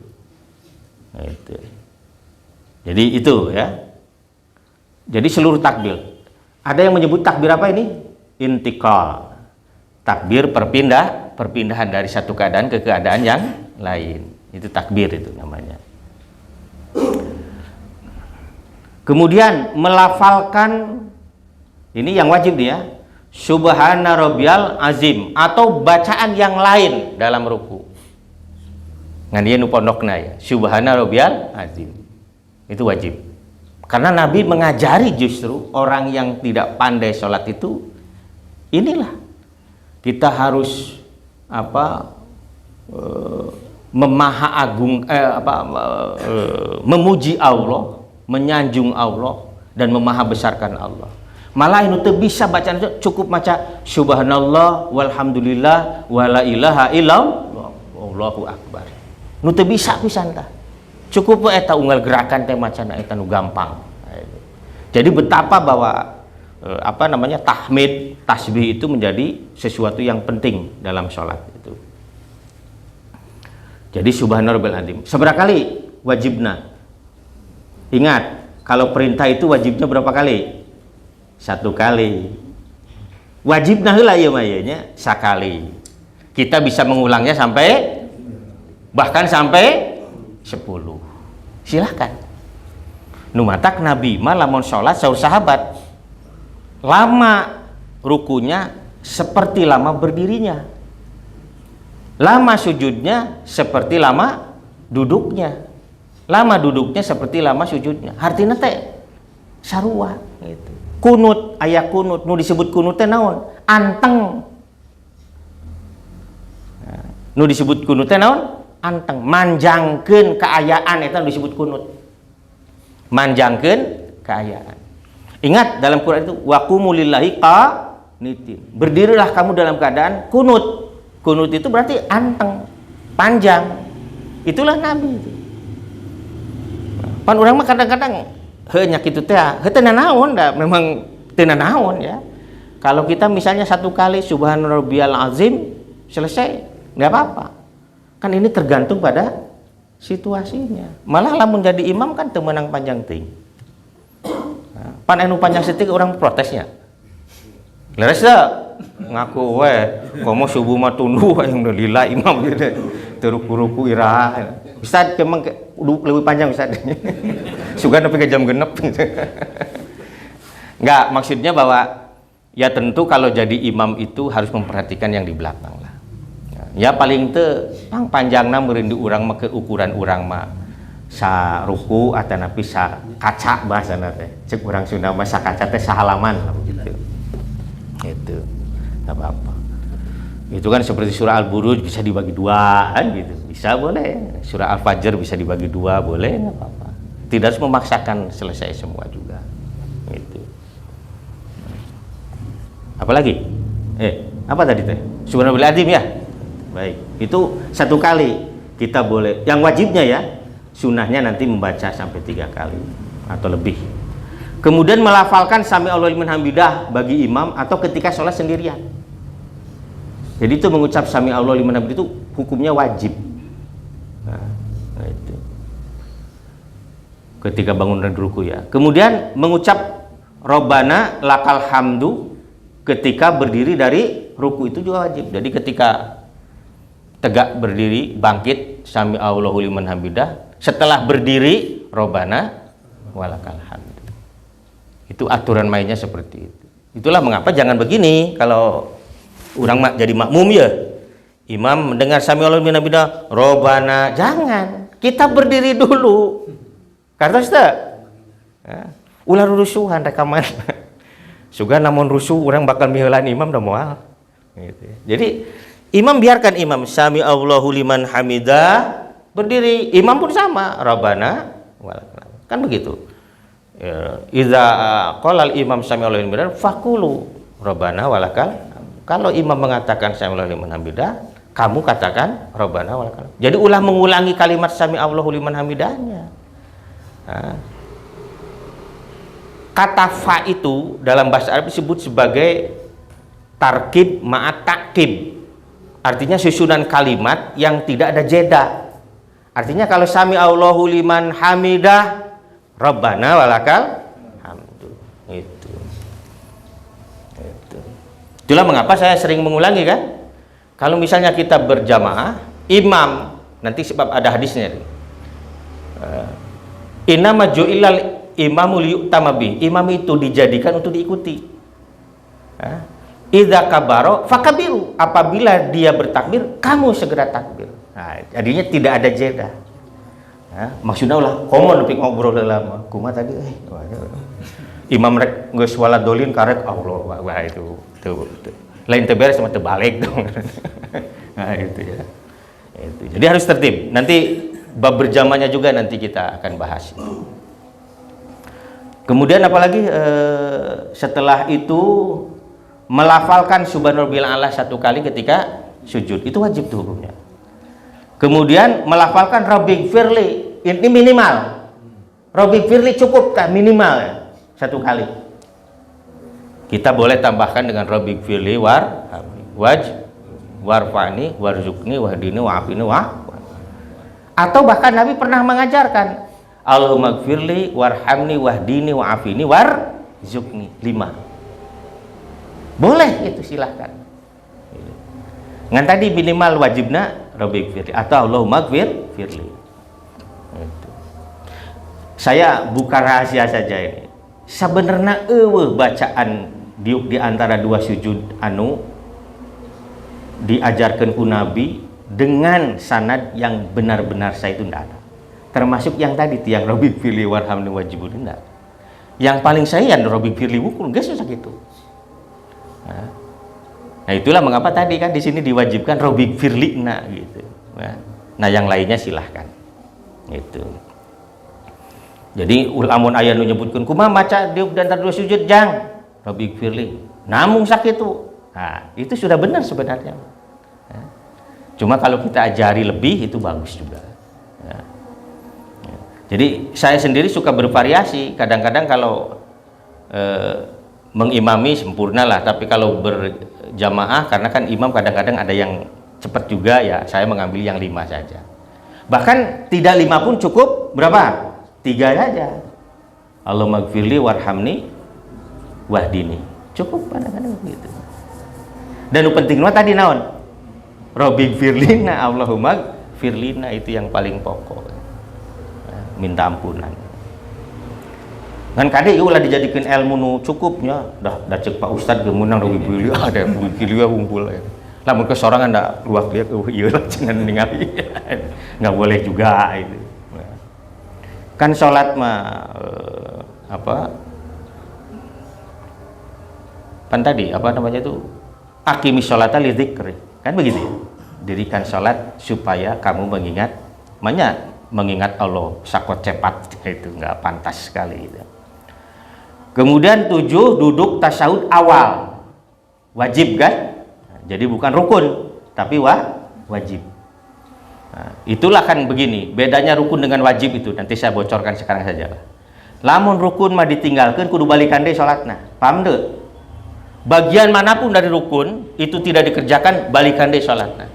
Nah, itu. Jadi itu ya. Jadi seluruh takbir. Ada yang menyebut takbir apa ini? Intikal. Takbir perpindahan dari satu keadaan ke keadaan yang lain. Itu takbir itu namanya. Kemudian melafalkan, ini yang wajib dia, Subhana Rabbiyal Azim, atau bacaan yang lain dalam ruku. Ngan nu pondokna ya, Subhana Rabbiyal Azim. Itu wajib. Karena Nabi mengajari justru orang yang tidak pandai sholat itu, inilah kita harus memuji Allah, menyanjung Allah, dan memahabesarkan Allah. Malah itu bisa bacaan itu cukup baca subhanallah walhamdulillah wala ilaha illallah wallahu akbar. Nu teu bisa pisan tah. Cukup eta unggal gerakan teh macana eta nu gampang. Jadi betapa bahwa tahmid, tasbih itu menjadi sesuatu yang penting dalam sholat itu. Jadi subhanarabbal azim. Seberapa kali wajibna? Ingat, kalau perintah itu wajibnya berapa kali? 1 kali. Wajibna heula ieu mah nya sakali. Kita bisa mengulangnya sampai bahkan sampai 10. Silahkan. Nu matak Nabi mah lamun salat saur sahabat lama rukunya seperti lama berdirinya, lama sujudnya seperti lama duduknya, lama duduknya seperti lama sujudnya. Artinya teh sarua gitu. Kunut, aya kunut, nu disebut kunut teh naon? Anteng. Nu disebut kunut teh naon? Anteng, manjangkeun kaayaan eta nu disebut kunut. Manjangkeun kaayaan. Ingat dalam Quran itu waqumu lillahi qanitin. Berdirilah kamu dalam keadaan kunut. Kunut itu berarti anteng, panjang. Itulah Nabi itu. Pan urang mah kadang-kadang heuh nya kitu teh, heuh teu nanaon da, memang teu nanaon ya. Kalau kita misalnya 1 kali subhanarabbiyal azim selesai, enggak apa-apa. Kan ini tergantung pada situasinya. Malah lamun jadi imam kan teu meunang panjang teuing. Pan anu panjang setik orang protesnya. Leres dah ngaku we komo subuh mah tunduh yang lila imam gitu. Teruku-ruku iraha. Ustaz memang lebih panjang Ustaz. Sugan sampai ke jam genep. Enggak, maksudnya bahwa ya tentu kalau jadi imam itu harus memperhatikan yang di belakang lah. Ya paling teu panjangna meureun di urang mah ke ukuran urang mah sa ruku atau napi sa kaca bahasana teh cek urang Sunda mah sa kaca teh sahalaman gitu. Itu enggak apa-apa. Itu kan seperti surah Al-Buruj bisa dibagi 2 kan gitu. Bisa boleh. Surah Al-Fajr bisa dibagi 2 boleh, enggak apa-apa. Tidak harus memaksakan selesai semua juga. Gitu. Apalagi? Apa tadi teh? Subhanallah azim ya. Baik. Itu 1 kali kita boleh. Yang wajibnya ya, sunnahnya nanti membaca sampai 3 kali atau lebih. Kemudian melafalkan sami Allahu liman hamidah bagi imam atau ketika sholat sendirian. Jadi itu mengucap sami Allahu liman hamidah itu hukumnya wajib. Nah itu. Ketika bangun dan ruku ya. Kemudian mengucap Robbana lakal hamdu ketika berdiri dari ruku itu juga wajib. Jadi ketika tegak berdiri, bangkit sami Allahu liman hamidah, setelah berdiri Robbana walakal hamd. Itu aturan mainnya seperti itu. Itulah mengapa jangan begini kalau orang jadi makmum ya. Imam mendengar sami Allahu liman hamidah, Robbana, jangan. Kita berdiri dulu. Karena sudah ulah rusuhan rekaman. Suga namun rusuh orang bakal miheulan imam da moal. Gitu. Jadi imam biarkan imam sami Allahu liman hamidah berdiri, imam pun sama Rabbana walakal. Kan begitu. Iza qala al-imam sami Allahu liman hamidah faqulu Rabbana walakal. Kalau imam mengatakan sami Allahu liman hamidah, kamu katakan Rabbana walakal. Jadi ulah mengulangi kalimat sami Allahu liman hamidahnya. Kata fa itu dalam bahasa Arab disebut sebagai tarkib ma'at takkib. Artinya susunan kalimat yang tidak ada jeda. Artinya kalau sami Allahu liman hamidah Rabbana walakal hamdu. Itu. Itulah mengapa saya sering mengulangi kan. Kalau misalnya kita berjamaah, imam nanti sebab ada hadisnya. Innama ju'ilal imamu liyu'tama bih. Imam itu dijadikan untuk diikuti. Idza kabaro fakabiru. Apabila dia bertakbir, kamu segera takbir. Nah, jadinya tidak ada jeda. Maksudnya ulah komon tapi ngobrol lama. Kumaha tadi imam rek geus waladolin karek Allah. Wah itu. Lain teu beres sama teu balik dong. Nah, itu ya. Itu. Jadi harus tertib. Nanti bab berjamaahnya juga nanti kita akan bahas. Kemudian apalagi setelah itu melafalkan subhanallah a'la 1 kali ketika sujud. Itu wajib tuh hukumnya. Kemudian melafalkan Rabbi firli, ini minimal. Rabbi firli cukup kan minimal ya, 1 kali. Kita boleh tambahkan dengan Rabbi firli warfani warzukni wahdini wa'afini atau bahkan Nabi pernah mengajarkan Allahumma gfirli warhamni wahdini wa'afini warzukni 5. Boleh itu silahkan. Ngan tadi minimal wajibna Rabbi gfirli atau Allahumma gfirli. Saya buka rahasia saja ini. Sebenarnya bacaan di antara 2 sujud anu diajarkan ku Nabi dengan sanad yang benar-benar saya itu tidak ada. Termasuk yang tadi yang Rabbi gfirli warhamni wajibun tidak. Yang paling saya yang Rabbi gfirli wukul enggak susah gitu. Nah itulah mengapa tadi kan di sini diwajibkan Rabbi gfirlina gitu. Nah yang lainnya silahkan. Itu. Jadi ulamun aya nu nyebutkeun kumaha maca di antara 2 sujud jang Rabbi gfirli. Namung sakitu. Nah, itu sudah benar sebenarnya. Cuma kalau kita ajari lebih itu bagus juga. Jadi saya sendiri suka bervariasi. Kadang-kadang kalau mengimami sempurna lah, tapi kalau berjamaah karena kan imam kadang-kadang ada yang cepat juga ya, saya mengambil yang 5 saja. Bahkan tidak 5 pun cukup, berapa? 3 saja. Allahumma gfirli warhamni wahdini. Cukup kadang-kadang gitu. Dan penting tadi naon? Rabbi gfirlina, Allahumma gfirlina, itu yang paling pokok. Minta ampunan. Kan kade ulah dijadikan ilmu nu cukupnya dah cek Pak Ustad gemunang Rabbi gfirli ada Rabbi gfirli ngumpul ya. Lamun kesorangan da luak dia ieu lah cenah ningali. Enggak boleh juga itu. Kan salat mah kan tadi apa namanya itu aqimis sholata li dzikri. Kan begitu ya? Dirikan salat supaya kamu mengingat Allah sakot cepat, itu enggak pantas sekali gitu. Kemudian 7 duduk tasyahud awal. Wajib kan? Jadi bukan rukun, tapi wajib. Nah, itulah kan begini, bedanya rukun dengan wajib itu. Nanti saya bocorkan sekarang saja. Lamun rukun mah ditinggalkan kudu balikan deui salatna. Paham teu? Bagian manapun dari rukun itu tidak dikerjakan, balikan deui salatna.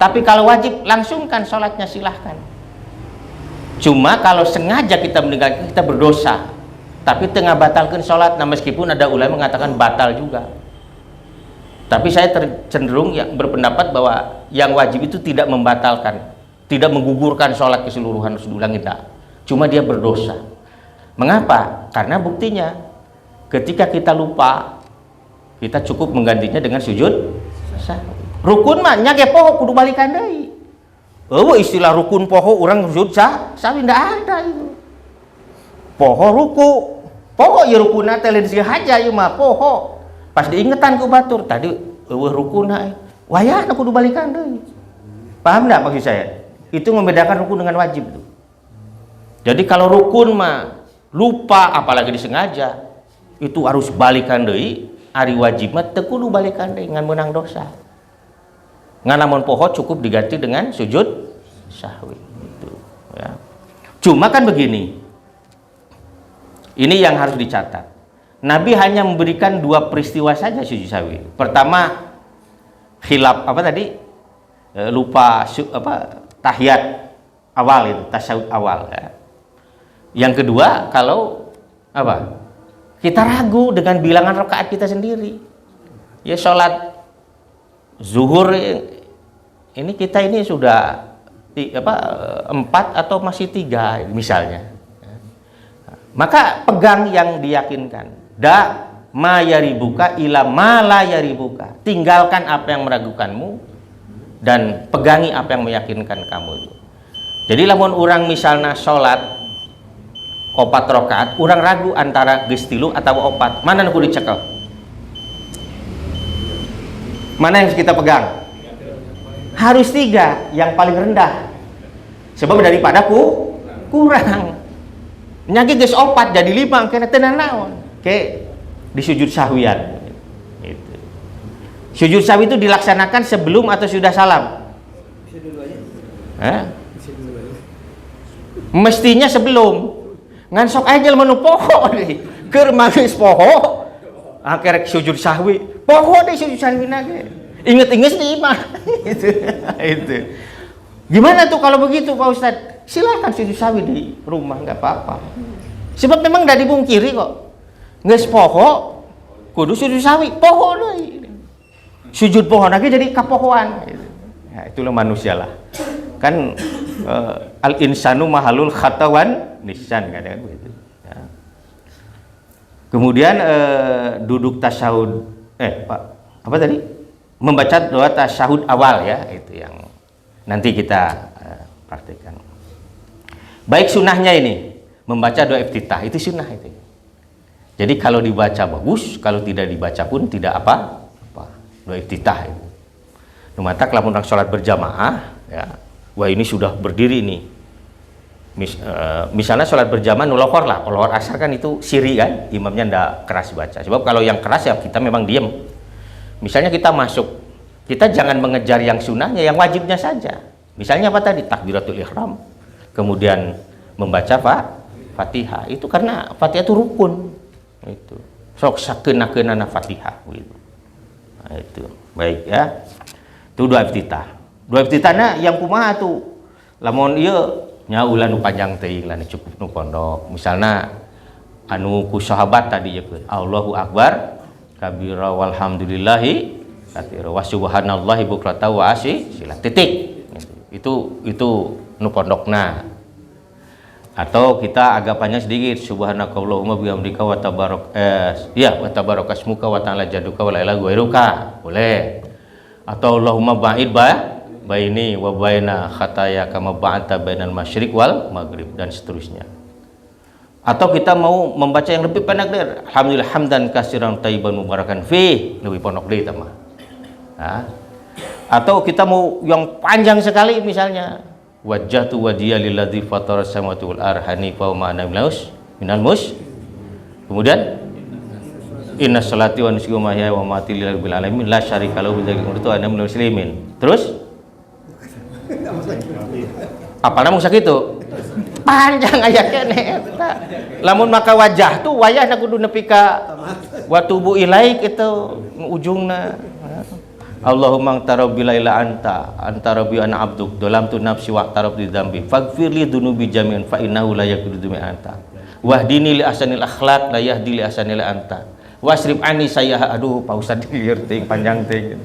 Tapi kalau wajib langsungkan salatnya, silahkan. Cuma kalau sengaja kita meninggalkan, kita berdosa. Tapi tengah batalkan sholat, nah meskipun ada ulama mengatakan batal juga. Tapi saya cenderung yang berpendapat bahwa yang wajib itu tidak membatalkan, tidak menggugurkan sholat keseluruhan harus diulangi, tidak. Cuma dia berdosa. Mengapa? Karena buktinya ketika kita lupa, kita cukup menggantinya dengan sujud sahwi. Rukun mah nya ge poho kudu balikan deui. Istilah rukun poho orang sujud sahwi tidak ada itu. Poho ruku, poho ya rukuna teh lain haja ieu mah poho. Pas diingetan ku batur tadi eueuh rukuna wayahna kudu balikan deui. Paham enggak maksud saya? Itu membedakan rukun dengan wajib tuh. Jadi kalau rukun mah lupa apalagi disengaja, itu harus balikan deui. Ari wajib mah teu kudu balikan deui ngan meunang dosa. Ngan lamun poho cukup diganti dengan sujud sahwi gitu ya. Cuma kan begini. Ini yang harus dicatat. Nabi hanya memberikan 2 peristiwa saja sujud sahwi. Pertama, khilaf apa tadi? Lupa tahiyat awal itu, tasyahud awal ya. Yang kedua, kalau apa? Kita ragu dengan bilangan rakaat kita sendiri. Ya sholat zuhur ini kita ini sudah 4 atau masih 3 misalnya. Maka pegang yang diyakinkan. Da ma yaribuka ila ma la yaribuka. Tinggalkan apa yang meragukanmu dan pegangi apa yang meyakinkan kamu itu. Jadi lamun orang misalnya sholat 4 rakaat, orang ragu antara geus 3 atau 4. Mana nu kudu dicekel? Mana yang kita pegang? Harus 3, yang paling rendah. Sebab daripada kurang. Nyaki geus 4 jadi 5 kena tenan naon. Oke, di sujud sahwian. Itu. Sujud sahwi itu dilaksanakan sebelum atau sudah salam? Bisa dua-duanya. Bisa dua-duanya. Mestinya sebelum. Ngan sok aja menu poho deh. Keur mangis poho. Akhirnya sujud sahwi. Poho deh sujud sahwi nage. Inget-inget di imah. Itu. Gimana tuh kalau begitu Pak Ustadz? Silakan sujud sahwi di rumah, nggak apa-apa. Sebab memang tidak dipungkiri kok. Nges poho, kudu sujud sahwi, poho deh. Sujud poho lagi jadi kapohoan. Ya, itulah manusia lah. Kan al insanu mahalul khatawan nisan kan begitu. Ya. Kemudian duduk tasyahud, Pak, apa tadi? Membaca doa tasyahud awal ya, itu yang nanti kita praktekkan. Baik sunnahnya ini membaca doa iftitah itu sunnah itu. Jadi kalau dibaca bagus, kalau tidak dibaca pun tidak apa doa iftitah itu. Numata kalau orang sholat berjamaah, ya, wah ini sudah berdiri nih. Misalnya sholat berjamaah nulohor lah, kalau asar kan itu siri kan, imamnya ndak keras baca. Sebab kalau yang keras ya kita memang diem. Misalnya kita masuk, kita jangan mengejar yang sunnahnya, yang wajibnya saja. Misalnya apa tadi? Takbiratul ihram. Kemudian membaca Fatihah. Itu karena Fatihah itu rukun. Itu. Sok sakeunakeunana Fatihah gitu. Nah, itu. Baik ya. Itu doa iftitah. Doa iftitahna yang kumaha tuh? Lamun ieu nya ulah nu panjang teuing lah cukup nu pondok. Misalna anu ku sahabat tadi yeun Allahu akbar kabira walhamdulillahi katsira wa subhanallahi bukratan wa asila. Titik. Itu nu pondokna. Atau kita agak panjang sedikit subhanakallahumma bihamdika wa tabarak wa tabarakasmuka wa ta'ala jadduka wa la ilaha ghairuka. Boleh. Atau Allahumma ba'id baini wa baina khataya kama ba'adta bainal masyriq wal maghrib dan seterusnya. Atau kita mau membaca yang lebih pendek dari alhamdulillah hamdan katsiran thayyiban mubarakan fi, lebih pondok deui mah. Atau kita mau yang panjang sekali misalnya wajjahtu wajhiya lilladzi fatara samawati wal ardi hanifa wa ma ana minal kemudian inna sholati wa nusuki wa mahyaya wa mamati lillahi rabbil alamin la syarika lahu wa ana minal muslimin. Terus apa namun sakitu panjang aya keneh eta. Lamun maka wajah tuh wayahna kudu nepi ka wa tubu ilaik itu ujungna. Allahumma antarabila ila anta rabbi ana abduk dalam tu nafsi wa tarab di dzambi faghfirli dunubi jami'an fa innahu la yaghfiru dzunuba anta wahdini li ahsanil akhlaq la yahdi li ahsanil anta wasrif anni sayyi'a. Aduh Pak Ustaz lieur teuing panjang teuing.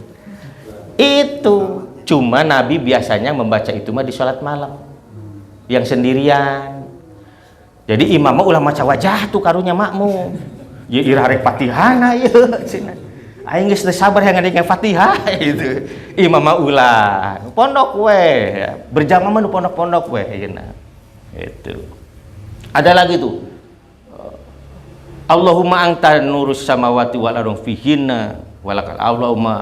Itu cuma Nabi biasanya membaca itu mah di salat malam yang sendirian. Jadi imam mah ulah maca wajah tuh karunya makmum ya ira rek Fatihana ieu cenah. Aing geus teu sabar yang ngadenge Fatihah itu. Imam mah ulah pondok we, berjamaah mah nu pondok-pondok we yeuna. Itu. Ada lagi tuh. Allahumma anta nurus samawati wal ardi fihinna walakal Allahumma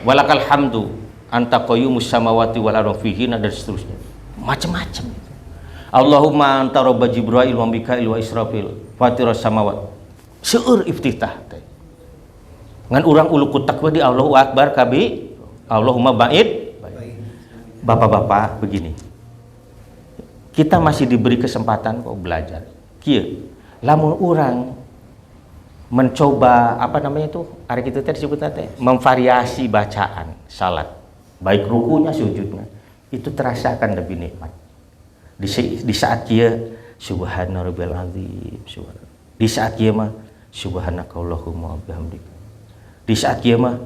walakal hamdu anta qayyumus samawati wal ardi fihinna dan seterusnya. Macam-macam. Allahumma anta rabb Jibril wa Mikail wa Israfil fatiras samawat. Seueur iftitah teh. Ngan urang ulu kutak di Allahu akbar kabi Allahumma ba'id. Bapak-bapak begini. Kita masih diberi kesempatan kok belajar. Kieu. Lamun urang mencoba apa namanya itu? Ari kitu teh disebutna teh memvariasi bacaan salat. Baik rukunya sujudnya. Itu terasa akan lebih nikmat. Di saat kieu subhana rabbil azim. Di saat kieu mah subhanakallahumma wa bihamdika. Di saat kieu mah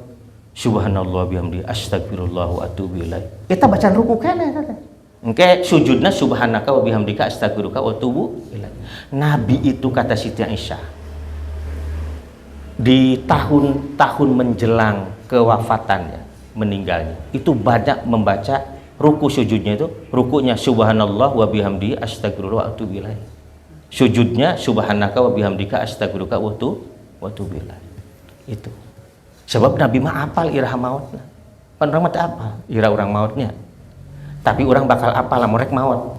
subhanallah bihamdi astagfirullah wa atubu ilaih. Kita bacaan ruku keneh teh. Engke sujudna subhanaka wa bihamdika astagfiruka wa atubu ilaih. Nabi itu, kata Siti Aisyah, di tahun-tahun menjelang kewafatannya, meninggalnya, itu banyak membaca ruku sujudnya itu, rukunya subhanallah wa bihamdi astagfirullah wa atubu ilaih, sujudnya subhanaka wa bihamdika astagfiruka wa atubu ilaih. Itu sebab Nabi mah apal irah mautna, pan orang mah apa irah orang mautnya, tapi orang bakal apal morek maut.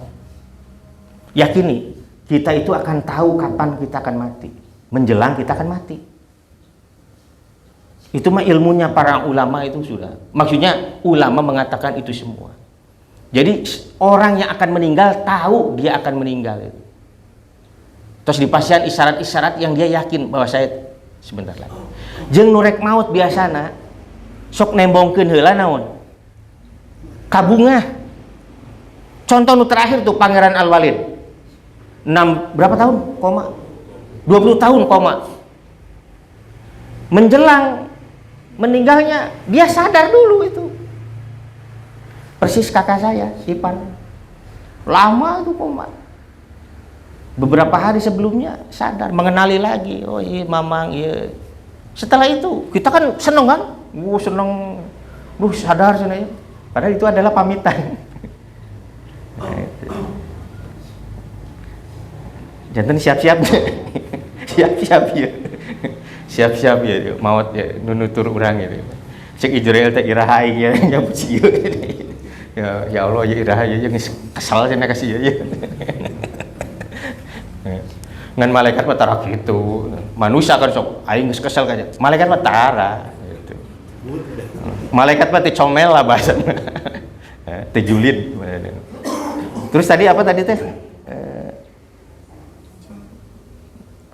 Yakini kita itu akan tahu kapan kita akan mati, menjelang kita akan mati. Itu mah ilmunya para ulama itu sudah. Maksudnya ulama mengatakan itu semua. Jadi orang yang akan meninggal tahu dia akan meninggal itu. Terus dipasihan isyarat-isyarat yang dia yakin bahwa saya sebentar lagi. Jeung nurek maut biasana sok nembongkeun heula naon? Kabungah. Contoh nu terakhir tuh Pangeran Al-Walid. Berapa tahun? 20 tahun koma. Menjelang meninggalnya dia sadar dulu itu. Persis kakak saya, Ipan. Lama itu koma. Beberapa hari sebelumnya sadar, mengenali lagi. Oh iya mamang, iya. Setelah itu kita kan seneng kan? Seneng. Sadar sana ya. Padahal itu adalah pamitan. Jantan siap-siap. Siap-siap ya. Siap-siap ya maut ya nunutur urang ya. Cek Israel teh iraha ya nya puji ya Allah ya iraha ya kesal cenah kasih ya. Ngan malaikat mah tara kitu. Manusia kan sok aing geus kesel kaja. Malaikat mah tara gitu. Malaikat mah teh comel lah bahasana. Teh julid. Terus tadi apa tadi teh?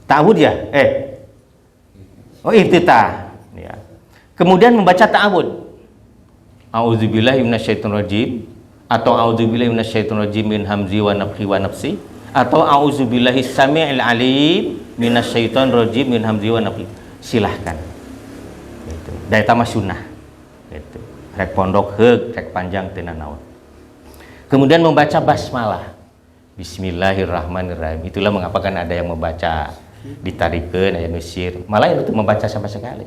Ta'awud ya? Oh iftitah ya. Kemudian membaca ta'awud. A'udzubillahi minasyaitonirrajim atau a'udzubillahi minasyaitonirrajim min hamzi wa nafthi wa nafsi atau a'udzubillahi samii'il alim minasyaitonirrajim min hamzi wa nafthi. Silahkan. Gitu. Da eta mah sunnah. Gitu. Rek pondok heug, rek panjang teu naon. Kemudian membaca basmalah. Bismillahirrahmanirrahim. Itulah mengapa kan ada yang membaca ditarikeun aya Mesir, malah itu membaca sama sekali.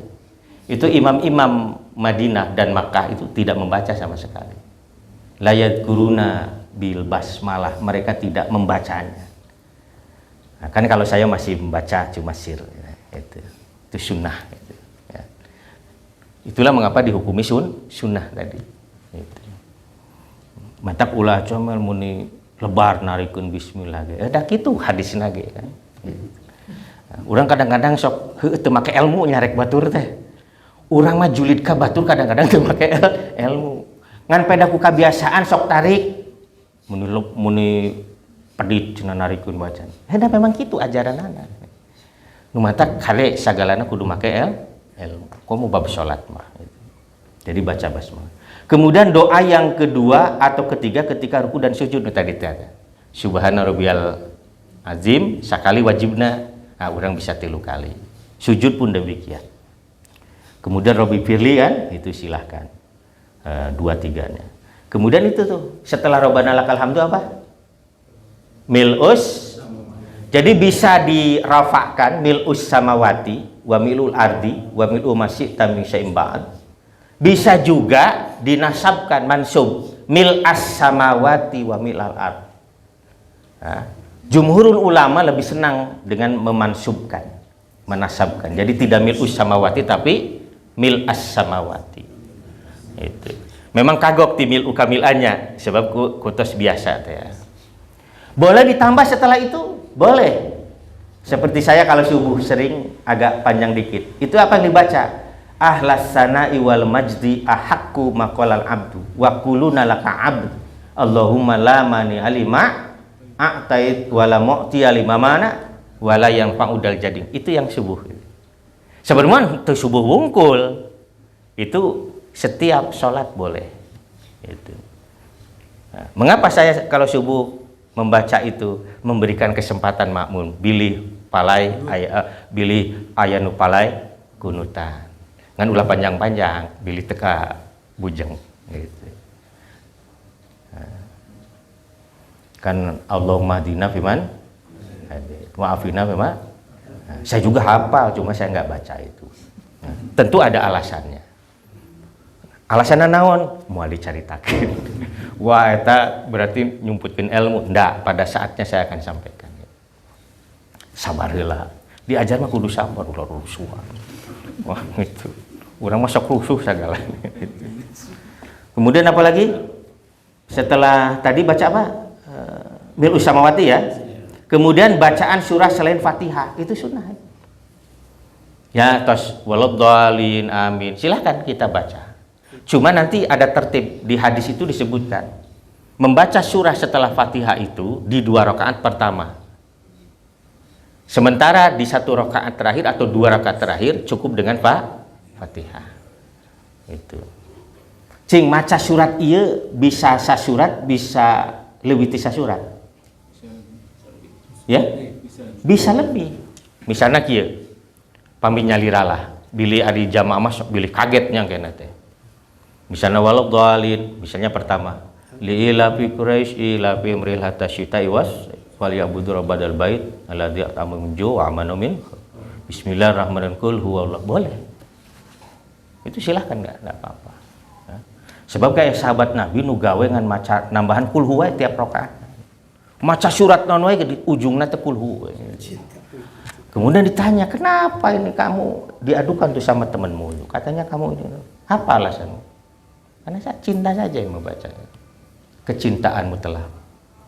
Itu imam-imam Madinah dan Makkah itu tidak membaca sama sekali. La yadkuruna bil basmalah, mereka tidak membacanya. Nah, kan kalau saya masih membaca cuma sir, itu sunnah. Gitu, ya. Itulah mengapa dihukumi sunnah tadi. Gitu. Mantap ulah comel muni lebar narikeun bismillah ge. Da kitu hadisna ge kan. Gitu. Urang kadang-kadang sok teu make ilmu nyarek batur teh. Urang mah julid ka batur kadang-kadang teu make ilmu. Ngan peda ku kabiasaan sok tarik muni pedit cenah narikeun bacaan. Da memang kitu ajaranana. Nu mata kale sagalana kudu make ilmu. Komo bab salat mah. Jadi baca basmalah. Kemudian doa yang kedua atau ketiga ketika ruku dan sujud tadi ada. Subhana rabbiyal azim sakali wajibna. Nah, orang bisa 3 kali. Sujud pun demikian. Kemudian Robbi Firli kan, itu silahkan 2-3-nya. Kemudian itu tuh, setelah Robbana lakal hamdu apa? Mil'us. Jadi bisa dirafakkan mil'us samawati wa mil'ul ardi wa mil'u masyi'ta min syai'in ba'd. Bisa juga dinasabkan mansub mil'as samawati wa mil'al ard. Nah, jumhurul ulama lebih senang dengan memansubkan, menasabkan. Jadi tidak mil'us samawati tapi mil'as samawati. Itu. Memang kagok ti mil'u kamilannya sebab kutos biasa teh. Boleh ditambah setelah itu? Boleh. Seperti saya kalau subuh sering agak panjang dikit. Itu apa yang dibaca? Ahlas sana'i wal majdi ahaqqu maqalal abdu wa quluna laka abd. Allahumma la mani alima a'tait wala mu'tiya limamana wala yang fa'udal jading. Itu yang subuh. Sebenarnya itu subuh wungkul. Itu setiap sholat boleh. Itu. Nah, mengapa saya kalau subuh membaca itu memberikan kesempatan makmum bilih palai bilih ayanu palai kunutan. Ngan ulah panjang-panjang bilih teka bujeng gitu. Kan Allahumma hdina fiman hadait. Wa'afina memang. Saya juga hafal, cuma saya nggak baca itu. Tentu ada alasannya. Alasannya naon? Mau dicaritakan. Wah, eta berarti nyumputkan ilmu. Nggak, pada saatnya saya akan sampaikan. Sabarilah. Diajar mah kudu sabar, ulah rusuhan. Wah, itu. Orang masuk rusuh segala. Kemudian apa lagi? Setelah tadi baca apa? Mil Samawati ya. Kemudian bacaan surah selain Fatihah itu sunnah. Ya, tos waladhdallin amin. Silahkan kita baca. Cuma nanti ada tertib di hadis itu disebutkan membaca surah setelah Fatihah itu di 2 rakaat pertama. Sementara di 1 rakaat terakhir atau 2 rakaat terakhir cukup dengan Fatihah. Itu. Cing maca surat ieu bisa sasurat bisa leuwih ti sasurat. Ya? Bisa lebih. Misalnya kieu. Pami nyaliralah, bilih ari jamaah mah sok bilih kagetnya kena teh. Misalnya waladhdallin, misalnya pertama, li ilafi quraish ilafi amril hatta syita'i was falyabudu rabbal bait alladzi at'amahum min ju' wa amanahum min bismillahirrahmanirrahim qul huwallahu boleh. Itu silahkan enggak apa-apa. Ya. Sebab kayak sahabat Nabi nu gawe ngan maca nambahan qul huwa tiap rakaat. Maca surat non wae di ujungna teh qul huwa. Kemudian ditanya, "Kenapa ini kamu diadukan tuh sama temanmu?" Katanya kamu ini. Apa alasanmu? Karena saya cinta saja yang membacanya. Kecintaanmu telah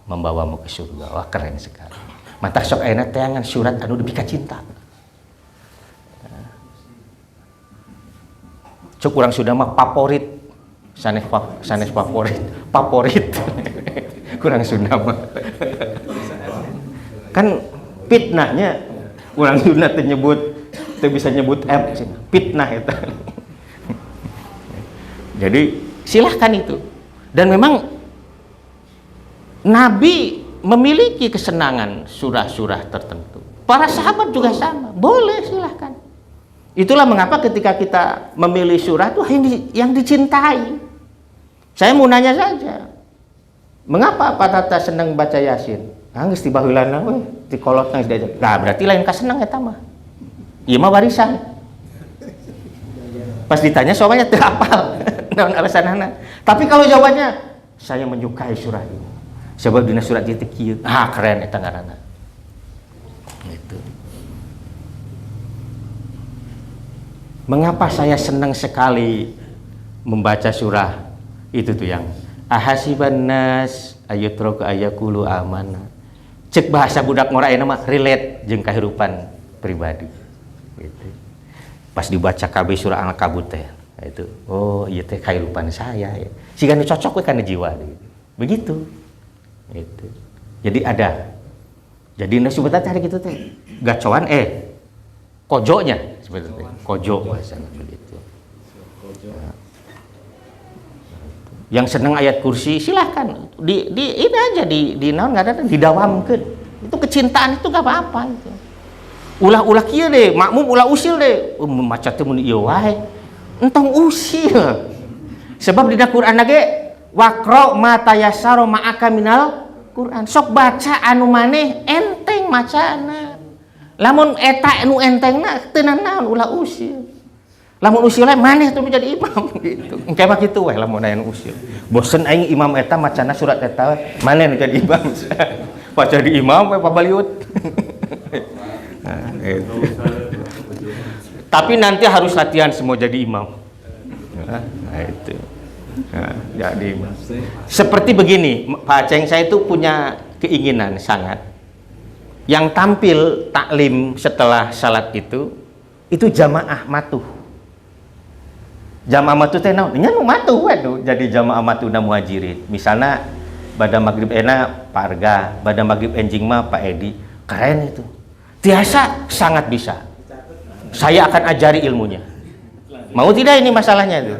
membawamu ke surga. Wah, keren sekali. Mantap sok ayeuna teangan surat anu demi cinta. Cuk urang sudah mah favorit. Sanes favorit. Kurang Sunda mah. Kan fitnahnya urang Sunda teh bisa nyebut fitnah itu. Jadi silahkan itu. Dan memang Nabi memiliki kesenangan surah-surah tertentu. Para sahabat juga sama. Boleh, silahkan. Itulah mengapa ketika kita memilih surah itu yang dicintai. Saya mau nanya saja. Mengapa Pak Tata senang baca Yasin? Geus ti baheulana we, ti kolotna geus diajak. Nah, berarti lain ka seneng eta mah. Ieu mah warisan. Pas ditanya soalnya teu hafal. Naon alasanna. Tapi kalau jawabannya saya menyukai surah ini. Sebab dina surat ieu teh kieu. Ah, keren eta ngaranna. Gitu. Mengapa saya senang sekali membaca surah itu tuh yang ahasiban nas ayutraku ayakulu amana. Cek bahasa budak ngora ayeuna mah relate jeung kahirupan pribadi. Gitu. Pas dibaca KB surah Al-Ankabut teh itu, oh ieu teh kahirupan saya ya. Siga nu cocok we kana jiwa gitu. Begitu. Gitu. Jadi ada. Jadi nu sebutan teh gitu teh. Gacoan kojonya seperti itu. Kojo bahasanya begitu. Yang senang ayat kursi silahkan di ini aja di naon ngaranna didawamkeun. Itu kecintaan itu gak apa-apa itu. Ulah kieu deh, makmum ulah usil deh. Maca teh mun ieu wae. Entong usil. Sebab di Quran ge waqra ma tayassara ma'aka minal Quran. Sok baca anu maneh enteng macana. Lamun eta anu entengna teu naon ulah usil. Lamun usil maneh tuh menjadi imam gitu. Engke mah kitu we lamun aya nu usil. Bosen aing imam eta macana surat eta maneh nu jadi imam. Pas jadi imam we pabaliut. Nah, itu. Tapi nanti harus latihan semua jadi imam. Nah, itu. Nah, jadi seperti begini, Pak Aceng, saya itu punya keinginan sangat yang tampil taklim setelah salat itu jamaah matuh. Jamaah matuh teh naon? Nya nu matuh we jadi jamaah matuhna muhajirin. Misalnya pada maghrib Pak Arga, pada maghrib enjing mah Pak Edi. Keren itu. Tiasa sangat bisa. Saya akan ajari ilmunya. Mau tidak ini masalahnya itu?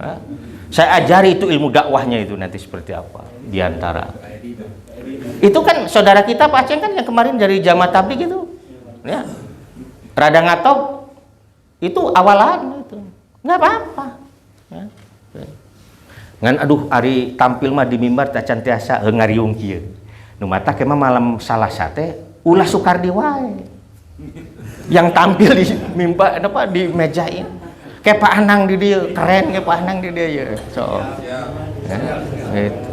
Hah? Saya ajari itu ilmu dakwahnya itu nanti seperti apa di antara. Itu kan saudara kita Pak Aceng kan yang kemarin dari jamaah tabligh gitu. Ya. Rada ngatop itu awalan itu. Nggak apa-apa. Ya. Ngan aduh ari tampil mah di mimbar tacan tiasa ngariung kieu. Nu mata kemah malam Salasa teh ulah Soekardi wae yang tampil di mimpa apa di mejain kayak Pak Anang di dia, keren kayak Pak Anang di dia ya. So gitu.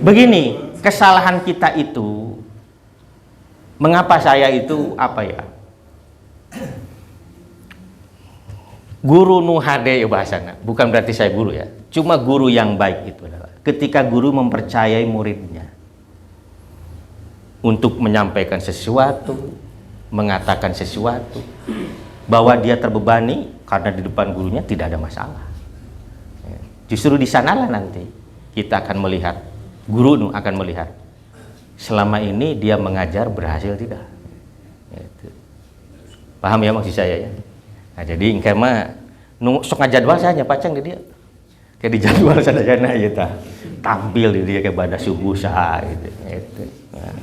Begini, kesalahan kita itu, mengapa saya itu apa ya, guru nuhade ya bahasanya, bukan berarti saya guru ya, cuma guru yang baik itu adalah ketika guru mempercayai muridnya untuk menyampaikan sesuatu, mengatakan sesuatu, bahwa dia terbebani karena di depan gurunya tidak ada masalah. Justru di sanalah nanti kita akan melihat, guru akan melihat selama ini dia mengajar berhasil tidak. Paham ya maksud saya ya? Nah, jadi engke mah sok ngajadwal saja pacang di dia. Kayak di jadwal sadayana ya tah. Tampil di dia kayak pada subuh saha gitu. Nah.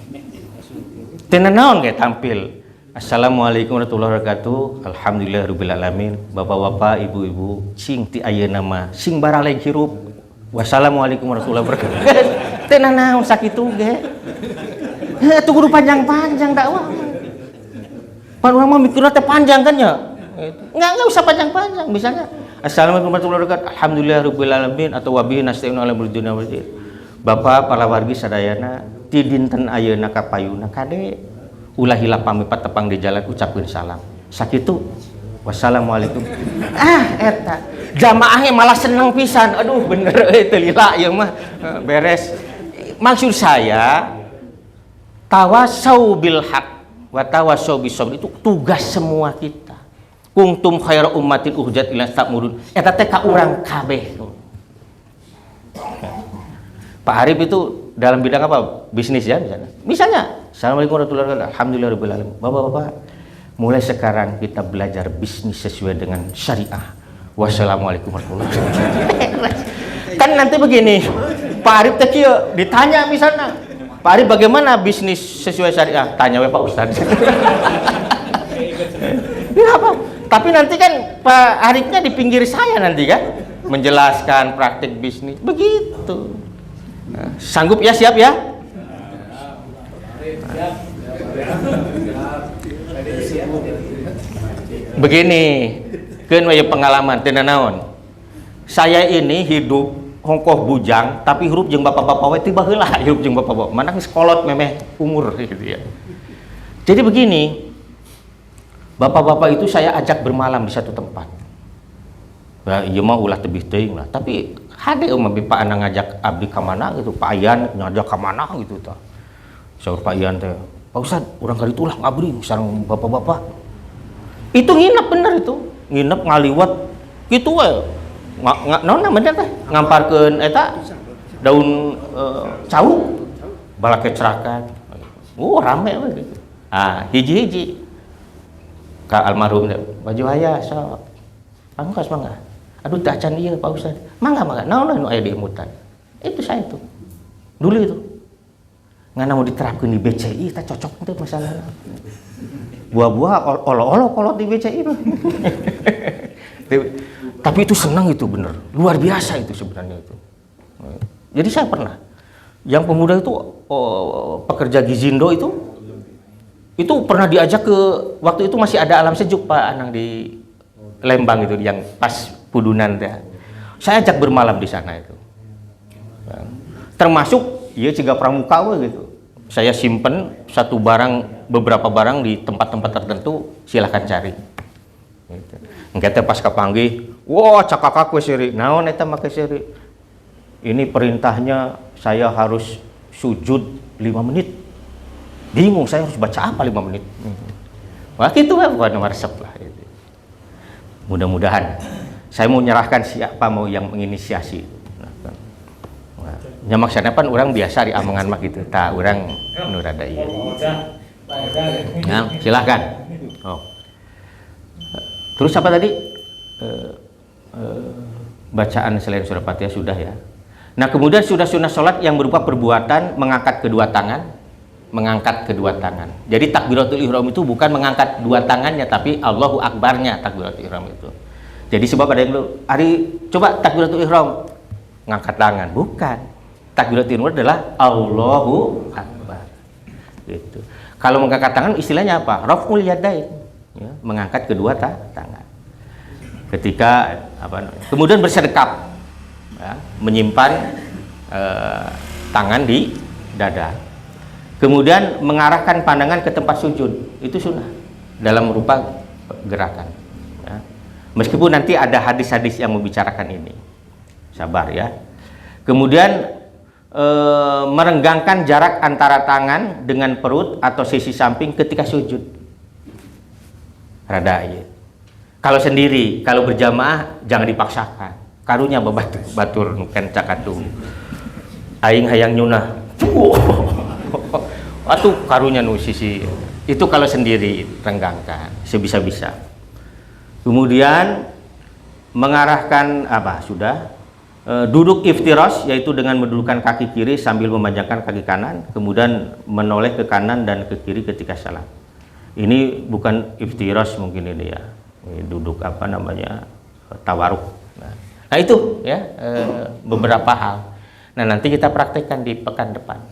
Teu naon kayak tampil. Assalamualaikum warahmatullahi wabarakatuh. Alhamdulillahirabbil alamin. Bapak-bapak, ibu-ibu, sing ti ayeuna mah sing baraleg hirup. Wassalamualaikum warahmatullahi wabarakatuh. Teu naon sakitu ge. Teu kudu panjang-panjang dakwah. Pan urang mah mikirna teh panjang kan ya. Enggak usah panjang-panjang. Misalnya Assalamualaikum warahmatullahi wabarakatuh. Alhamdulillahirabbil alamin atau wabihi nasta'inu ala umuri dunya wad din. Bapak para wargi sadayana ti dinten ayeuna kapayuna kade ulah hilap pami patepang di jalan ucapkeun salam. Sakitu wassalamualaikum. Eta jamaahnya malah seneng pisan. Aduh bener teu lila ieu mah beres. Maksud saya tawasau bil haq wa tawasau bis sabr itu tugas semua kita. Kuntum khairu ummatin ukhrijat ila ta'murun. Eta teh ka urang kabeh. Pak Arif itu dalam bidang apa? Bisnis ya misalnya. Assalamualaikum warahmatullahi wabarakatuh. Alhamdulillahirabbil alamin. Bapak-bapak, mulai sekarang kita belajar bisnis sesuai dengan syariah. Wassalamualaikum warahmatullahi wabarakatuh. Kan nanti begini, Pak Arif teh kieu ditanya misalnya, Pak Arif bagaimana bisnis sesuai syariah? Tanya we Pak Ustaz. Ya apa? Tapi nanti kan Pak Arifnya di pinggir saya nanti kan menjelaskan praktik bisnis. Begitu. Nah, sanggup ya, siap ya? Begini, keun aya pengalaman teu naon. Saya ini hidup hongkoh bujang tapi hirup jeung bapak-bapak we tiba heula hirup jeung bapak-bapak. Mana geus kolot memeh umur gitu ya. Jadi begini, bapak-bapak itu saya ajak bermalam di satu tempat. Ya ieu mah ulah tebih teuing lah, tapi hade mah Pak Anang ngajak abdi ka mana gitu, Pak Ayan ngajak ka mana gitu tah. Saur Pak Ian teh, Pak Ustad, urang kali itulah ngabri sareng bapak-bapak. Itu nginep bener itu, nginep ngaliwat gitu we. Naon namanya teh? Ngamparkeun eta daun cau, balake cerakan. Rame we gitu. Hiji-hiji. Ka almarhum teh, baju aya sok. Pangkas mangga. Aduh teh acan ieu Pak Ustad. Mangga. Naon anu aya di emutan? Itu saya tuh. Dulu itu. Ngana mau diterapkan di BCI, kita cocok itu masalah. Buah-buah olo-olo kolot di BCI. Tapi itu senang itu bener, luar biasa itu sebenarnya itu. Jadi saya pernah, yang pemuda itu pekerja Gizindo itu pernah diajak ke, waktu itu masih ada Alam Sejuk Pak Anang di Lembang itu, yang pas Pudunan teh. Saya ajak bermalam di sana itu. Termasuk iya ciga pramuka we gitu. Saya simpen satu barang, beberapa barang di tempat-tempat tertentu, silahkan cari. Gitu. Engke teh pas kapanggih, wah cakakak we siri. Naon eta make siri? Ini perintahnya saya harus sujud 5 menit. Bingung saya harus baca apa 5 menit. Wah gitu we bukan resep lah gitu. Mudah-mudahan saya mau menyerahkan siapa mau yang menginisiasi. Nya maksudna pan urang biasa di amangan mah gitu. Tah urang nu rada ieu. Nah, silahkan. Terus apa tadi? Bacaan selain surah Fatihah sudah ya. Nah, kemudian sudah sunnah salat yang berupa perbuatan mengangkat kedua tangan, Jadi takbiratul ihram itu bukan mengangkat dua tangannya tapi Allahu Akbarnya takbiratul ihram itu. Jadi sebab ada yang coba takbiratul ihram ngangkat tangan, bukan. Takbiratul ihram adalah Allahu Akbar. Gitu. Kalau mengangkat tangan istilahnya apa? Raf'ul yadain, ya, mengangkat kedua tangan. Ketika kemudian bersedekap, ya, menyimpan tangan di dada. Kemudian mengarahkan pandangan ke tempat sujud, itu sunnah dalam rupa gerakan. Ya. Meskipun nanti ada hadis-hadis yang membicarakan ini, sabar ya. Kemudian merenggangkan jarak antara tangan dengan perut atau sisi samping ketika sujud. Rada ya. Kalau sendiri, kalau berjamaah jangan dipaksakan. Karunya batur nuken cakatu. Aing hayang nyunah. Atuh karunya nu sisi. Itu kalau sendiri renggangkan sebisa-bisa. Kemudian mengarahkan duduk iftiros, yaitu dengan mendudukkan kaki kiri sambil memanjangkan kaki kanan, kemudian menoleh ke kanan dan ke kiri ketika salat. Ini bukan iftiros mungkin ini ya, ini duduk tawaruk. Nah itu ya beberapa hal. Nah nanti kita praktekkan di pekan depan.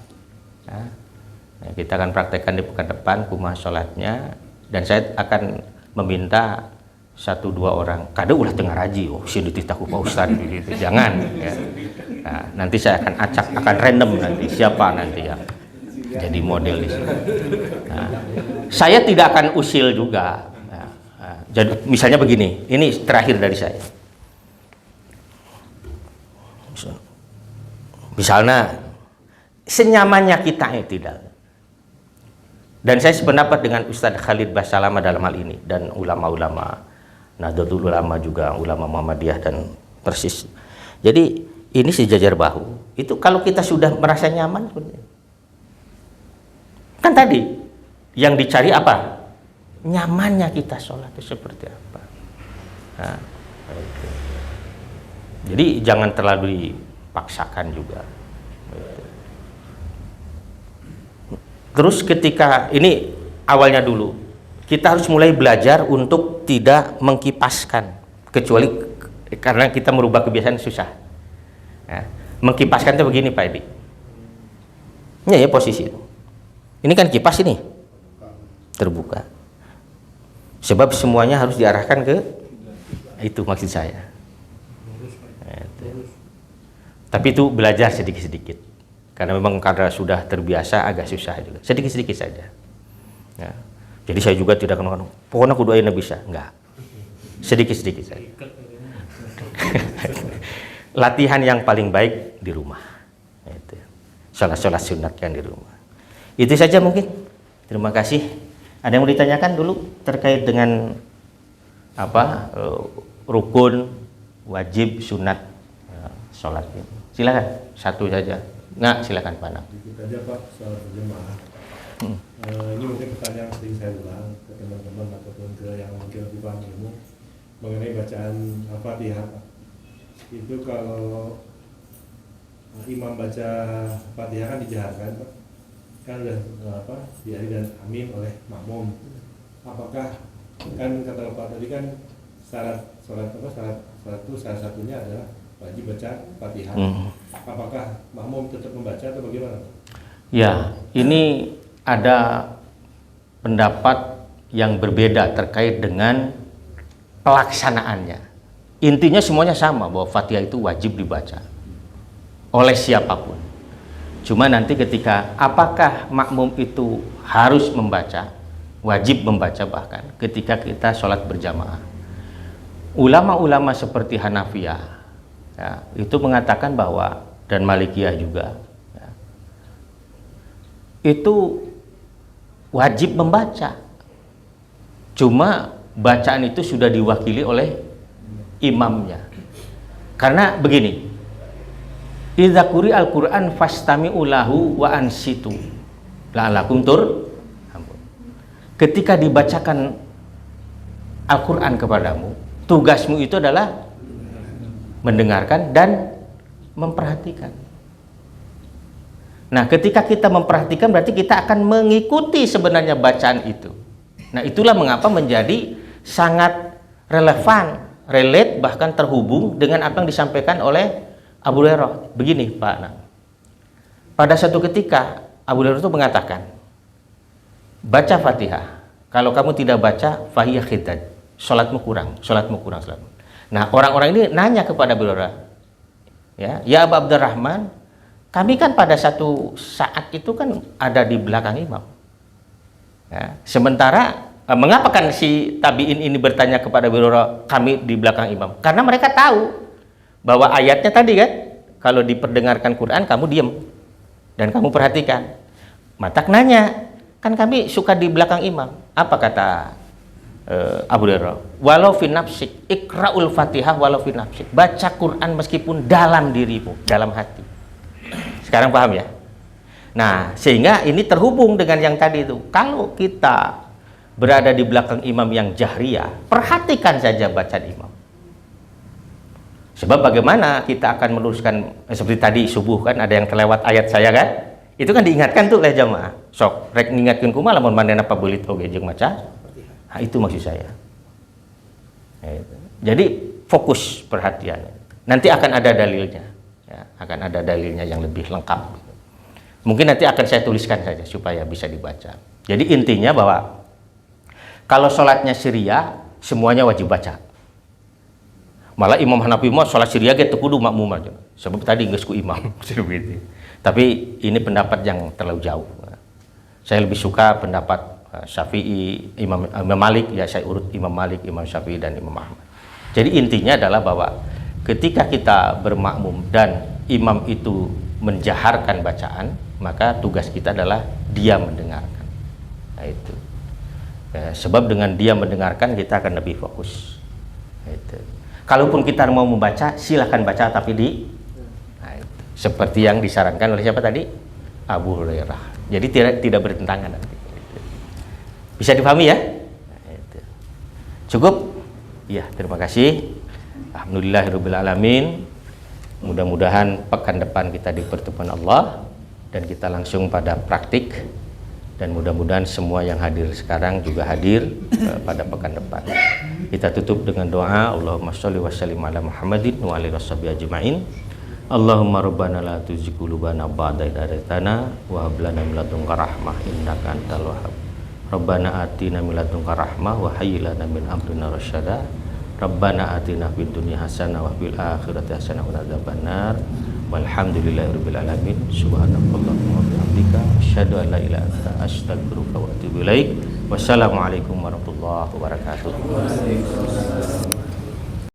Nah, kita akan praktekkan di pekan depan kumaha sholatnya, dan saya akan meminta 1-2 orang kada ulah tengah raji si dititaku Pak Ustad gitu. Jangan ya. Nah, nanti saya akan random nanti siapa nanti yang jadi model di sini. Nah, saya tidak akan usil juga. Jadi misalnya begini, ini terakhir dari saya. Misalnya senyamannya kita tidak. Dan saya sependapat dengan Ustadz Khalid Basalama dalam hal ini, dan ulama-ulama Nahdlatul Ulama juga, ulama Muhammadiyah dan Persis. Jadi ini sejajar bahu. Itu kalau kita sudah merasa nyaman, kan tadi yang dicari apa? Nyamannya kita sholat itu seperti apa. Nah, itu. Jadi jangan terlalu dipaksakan juga. Terus ketika ini awalnya dulu, kita harus mulai belajar untuk tidak mengkipaskan, kecuali karena kita merubah kebiasaan susah. Ya, mengkipaskan itu begini Pak Edi. Ya posisi itu. Ini kan kipas ini terbuka. Sebab semuanya harus diarahkan ke itu maksud saya. Tapi itu belajar sedikit-sedikit. Karena memang karena sudah terbiasa agak susah juga. Sedikit-sedikit saja. Ya. Jadi saya juga tidak kenal, pokoknya kudu ayeuna bisa, enggak. Sedikit-sedikit saja. Latihan yang paling baik di rumah. Itu. Sholat-sholat sunat yang di rumah. Itu saja mungkin. Terima kasih. Ada yang mau ditanyakan dulu terkait dengan rukun, wajib, sunat sholat. Silakan, satu saja. Nah, silakan Pak Nak. Ikut aja Pak soal berjemaah. Ini mungkin pertanyaan yang sering saya ulang ke teman-teman ataupun ke yang mungkin lebih paham ilmu mengenai bacaan Al-Fatihah. Itu kalau imam baca Fatihah kan dijaharkan Pak, kan udah diari dan amin oleh makmum. Apakah kan kata Pak tadi kan syarat itu salah satunya adalah wajib baca Fatihah. Apakah makmum tetap membaca atau bagaimana? Ya, ini ada pendapat yang berbeda terkait dengan pelaksanaannya. Intinya semuanya sama bahwa Fatihah itu wajib dibaca oleh siapapun. Cuma nanti ketika apakah makmum itu harus membaca, wajib membaca bahkan ketika kita sholat berjamaah. Ulama-ulama seperti Hanafiyah ya, itu mengatakan bahwa, dan Malikiyah juga ya, itu wajib membaca. Cuma bacaan itu sudah diwakili oleh imamnya. Karena begini, idza quri'al Qur'an fastami'u lahu wa ansitu la'allakum turhamun. Ketika dibacakan Al-Qur'an kepadamu, tugasmu itu adalah mendengarkan dan memperhatikan. Nah, ketika kita memperhatikan berarti kita akan mengikuti sebenarnya bacaan itu. Nah, itulah mengapa menjadi sangat relevan, relate, bahkan terhubung dengan apa yang disampaikan oleh Abu Hurairah. Begini Pak Nang, pada satu ketika Abu Hurairah itu mengatakan, baca Fatihah. Kalau kamu tidak baca, fahiyah khidaj. Salatmu kurang. Nah, orang-orang ini nanya kepada beliau, ya Abu Abdurrahman, kami kan pada satu saat itu kan ada di belakang imam. Ya, sementara mengapa kan si tabiin ini bertanya kepada beliau, kami di belakang imam? Karena mereka tahu bahwa ayatnya tadi kan, kalau diperdengarkan Quran kamu diam dan kamu perhatikan. Matak nanya, kan kami suka di belakang imam. Apa kata Abu Hurairah? Walau fi nafsik, ikra'ul Fatihah walau fi nafsik. Baca Quran meskipun dalam dirimu, dalam hati. Sekarang paham ya? Nah, sehingga ini terhubung dengan yang tadi itu. Kalau kita berada di belakang imam yang jahriyah, perhatikan saja bacaan imam. Sebab bagaimana kita akan meluruskan, seperti tadi subuh kan ada yang terlewat ayat saya kan? Itu kan diingatkan tuh oleh jamaah. Sok rek ngingatkeun kumaha lamun manehna pabelit oge jeung maca. Nah, itu maksud saya. Jadi fokus perhatiannya. Nanti akan ada dalilnya. Ya, akan ada dalilnya yang lebih lengkap. Mungkin nanti akan saya tuliskan saja supaya bisa dibaca. Jadi intinya bahwa kalau sholatnya syariah semuanya wajib baca. Malah Imam Hanafi mah sholat syariah ge teu kudu makmum aja. Sebab tadi geus ku imam. Tapi ini pendapat yang terlalu jauh. Saya lebih suka pendapat Syafi'i, Imam Malik, ya saya urut Imam Malik, Imam Syafi'i dan Imam Ahmad. Jadi intinya adalah bahwa ketika kita bermakmum dan imam itu menjaharkan bacaan, maka tugas kita adalah dia mendengarkan. Nah, itu. Sebab dengan dia mendengarkan kita akan lebih fokus. Itu. Kalaupun kita mau membaca, silahkan baca tapi seperti yang disarankan oleh siapa tadi? Abu Hurairah. Jadi tidak bertentangan nanti. Bisa dipahami ya? Cukup? Ya, terima kasih. Alhamdulillahirabbil alamin. Mudah-mudahan pekan depan kita di pertemuan Allah dan kita langsung pada praktik, dan mudah-mudahan semua yang hadir sekarang juga hadir pada pekan depan. Kita tutup dengan doa. Allahumma sholli wa sallim ala Muhammadin wa alihi washabihi ajmain. Allahumma rabbana la tuzigh qulubana ba'da idh hadaytana wa hab lana min ladunka rahmah innaka antal wahhab. Rabbana atina min ladunka rahmah wa hayyi lana min amrina rasyada. Rabbana atina fid dunya hasanah wa fil akhirati hasanah wa qina adzabannar. Walhamdulillahirabbil alamin. Subhanakallahumma wa bihamdika asyhadu an la ilaha illa anta astaghfiruka wa atubu ilaik. Wassalamualaikum warahmatullahi wabarakatuh.